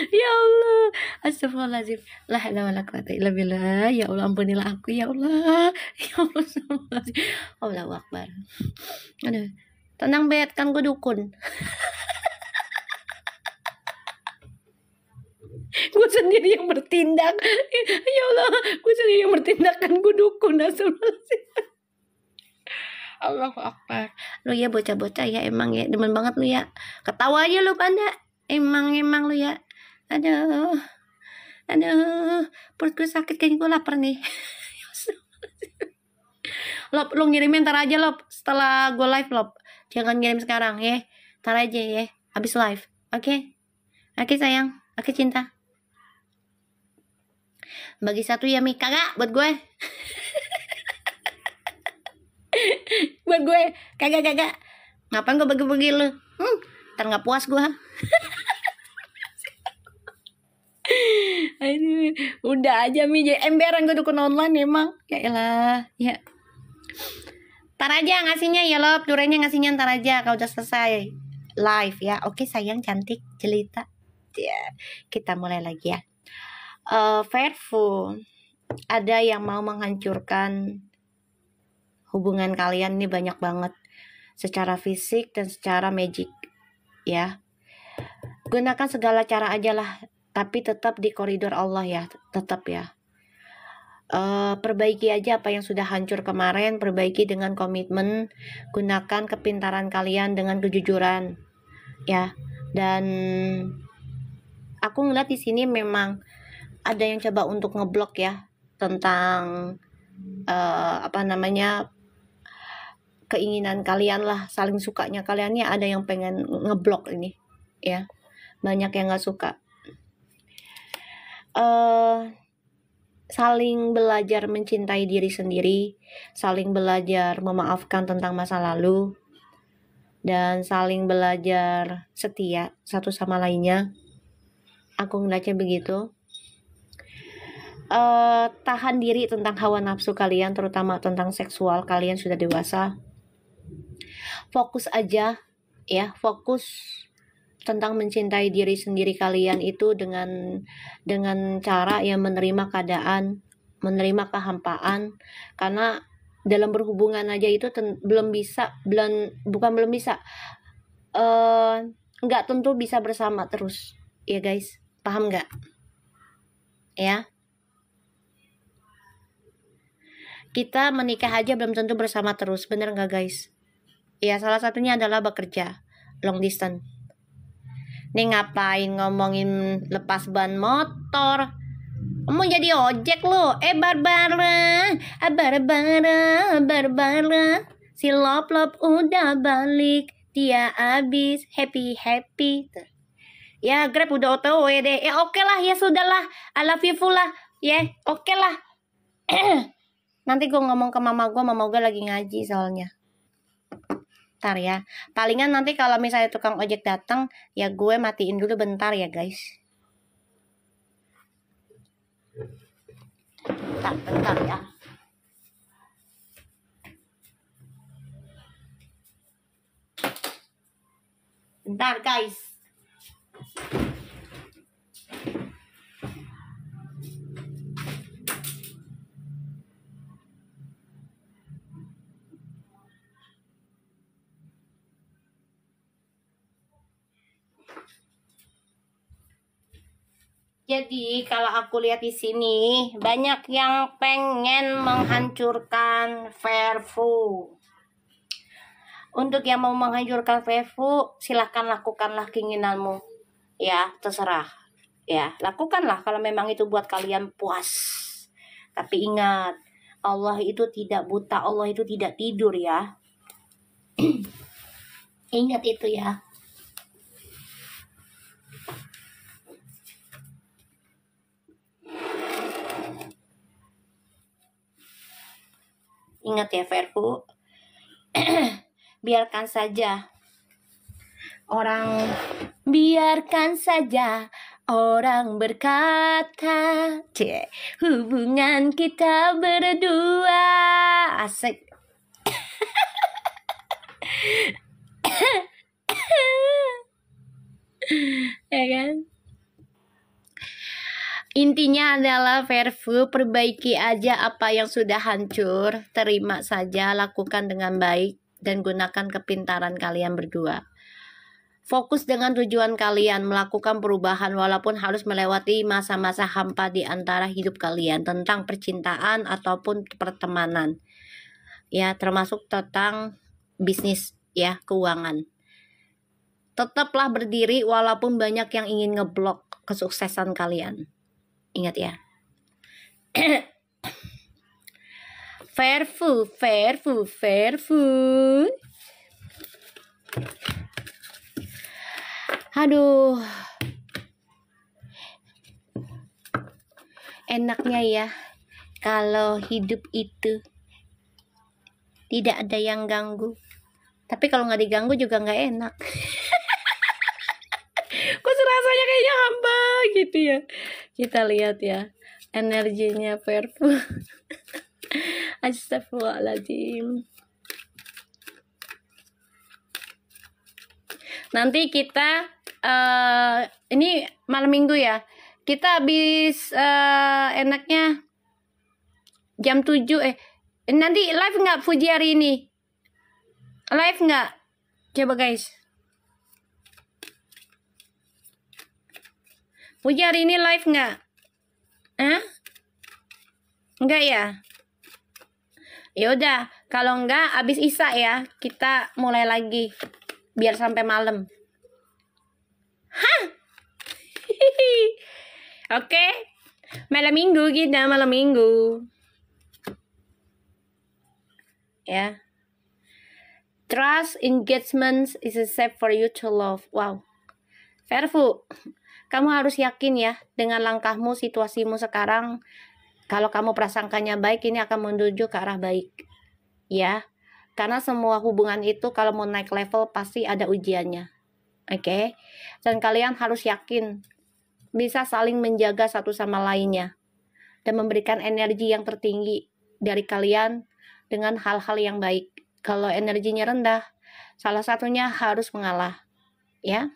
Ya Allah, astagfirullahaladzim. La ilaha illa quwwata illa billah. Ya Allah, ampunilah aku ya Allah. Ya Allah, astagfirullahaladzim. Allahu akbar. Aduh, tenang bet, kan gue dukun. Gue sendiri yang bertindak. Ya Allah, gue sendiri yang bertindak, kan gue dukun. Astagfirullahaladzim. Allahu akbar. Lu ya bocah-bocah ya emang ya demen banget lu ya. Ketawa aja lu pada. Emang lu ya. Aduh, perut gue sakit, kayaknya gue lapar nih. Lop, lu ngirimin ntar aja Lop, setelah gue live Lop. Jangan ngirim sekarang Ntar aja habis live. Oke sayang, oke cinta. Bagi satu ya Mi, kagak buat gue. Buat gue, kagak. Ngapain gue bagi-bagi lu? Ntar gak puas gue. Aduh, udah aja Mi, jadi emberan gue dukun online emang. Ya elah, ya. Ntar aja ngasihnya ya Lop, durennya ngasihnya ntar aja kalau udah selesai live ya. Oke sayang cantik jelita. Ya, kita mulai lagi ya. Fearful, ada yang mau menghancurkan hubungan kalian ini banyak banget, secara fisik dan secara magic ya. Gunakan segala cara aja lah, tapi tetap di koridor Allah ya, tetap ya. Perbaiki aja apa yang sudah hancur kemarin, perbaiki dengan komitmen, gunakan kepintaran kalian dengan kejujuran ya. Dan aku ngeliat di sini memang ada yang coba untuk ngeblok ya tentang keinginan kalian lah, saling sukanya kalian ya, ada yang pengen ngeblok ini ya, banyak yang nggak suka. Saling belajar mencintai diri sendiri, saling belajar memaafkan tentang masa lalu, dan saling belajar setia satu sama lainnya. Aku ngeliatnya begitu. Tahan diri tentang hawa nafsu kalian, terutama tentang seksual. Kalian sudah dewasa. Fokus aja ya, fokus tentang mencintai diri sendiri kalian itu dengan cara yang menerima keadaan, menerima kehampaan. Karena dalam berhubungan aja itu nggak tentu bisa bersama terus ya guys, paham nggak ya? Kita menikah aja belum tentu bersama terus, bener nggak guys? Ya, salah satunya adalah bekerja long distance. Nih ngapain ngomongin lepas ban motor? Mau jadi ojek lo? Barbara. Si Lop-Lop udah balik, dia abis happy. Ya Grab udah OTW deh. Oke lah, ya sudahlah, I love you full lah. Oke lah. Nanti gue ngomong ke mama gue lagi ngaji soalnya. Bentar ya, palingan nanti kalau misalnya tukang ojek datang ya gue matiin dulu bentar ya guys. Bentar ya. Bentar guys. Jadi kalau aku lihat di sini banyak yang pengen menghancurkan Fairfu. Untuk yang mau menghancurkan Fairfu, silahkan lakukanlah keinginanmu. Ya, terserah. Ya, lakukanlah kalau memang itu buat kalian puas. Tapi ingat, Allah itu tidak buta, Allah itu tidak tidur ya. Ingat itu ya. Ingat ya Fairfu. Biarkan saja orang berkata, hubungan kita berdua asik. Ya kan? Intinya adalah Fairfu, perbaiki aja apa yang sudah hancur, terima saja, lakukan dengan baik, dan gunakan kepintaran kalian berdua. Fokus dengan tujuan kalian, melakukan perubahan walaupun harus melewati masa-masa hampa di antara hidup kalian, tentang percintaan ataupun pertemanan. Ya, termasuk tentang bisnis, ya, keuangan. Tetaplah berdiri walaupun banyak yang ingin ngeblok kesuksesan kalian. Ingat ya. Fairfu. Aduh. Enaknya ya kalau hidup itu tidak ada yang ganggu. Tapi kalau nggak diganggu juga nggak enak. Kok rasanya kayaknya hampa gitu ya. Kita lihat ya energinya Fairfu. Astagfirullahaladzim. Nanti kita ini malam minggu ya. Kita habis enaknya jam 7 nanti live nggak Fuji hari ini? Live nggak? Coba guys. Fuji hari ini live nggak? Enggak ya? Yaudah, kalau enggak abis Isya ya, kita mulai lagi biar sampai malam. Hah? Oke. Malam minggu kita, malam minggu. Ya. Trust engagement is a step for you to love. Wow. Fairfu, kamu harus yakin ya dengan langkahmu, situasimu sekarang. Kalau kamu prasangkanya baik, ini akan menuju ke arah baik. Ya. Karena semua hubungan itu kalau mau naik level pasti ada ujiannya. Oke. Dan kalian harus yakin bisa saling menjaga satu sama lainnya dan memberikan energi yang tertinggi dari kalian dengan hal-hal yang baik. Kalau energinya rendah, salah satunya harus mengalah. Ya.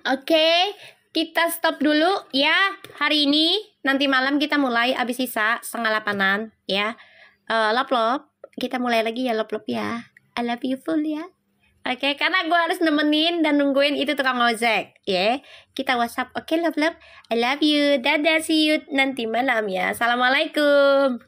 Oke, kita stop dulu ya hari ini. Nanti malam kita mulai abis Isya 7:30 ya. Love, kita mulai lagi ya love ya. I love you full ya. Oke, karena gue harus nemenin dan nungguin itu tukang ojek ya. Kita WhatsApp. Oke, love, I love you. Dadah, see you nanti malam ya. Assalamualaikum.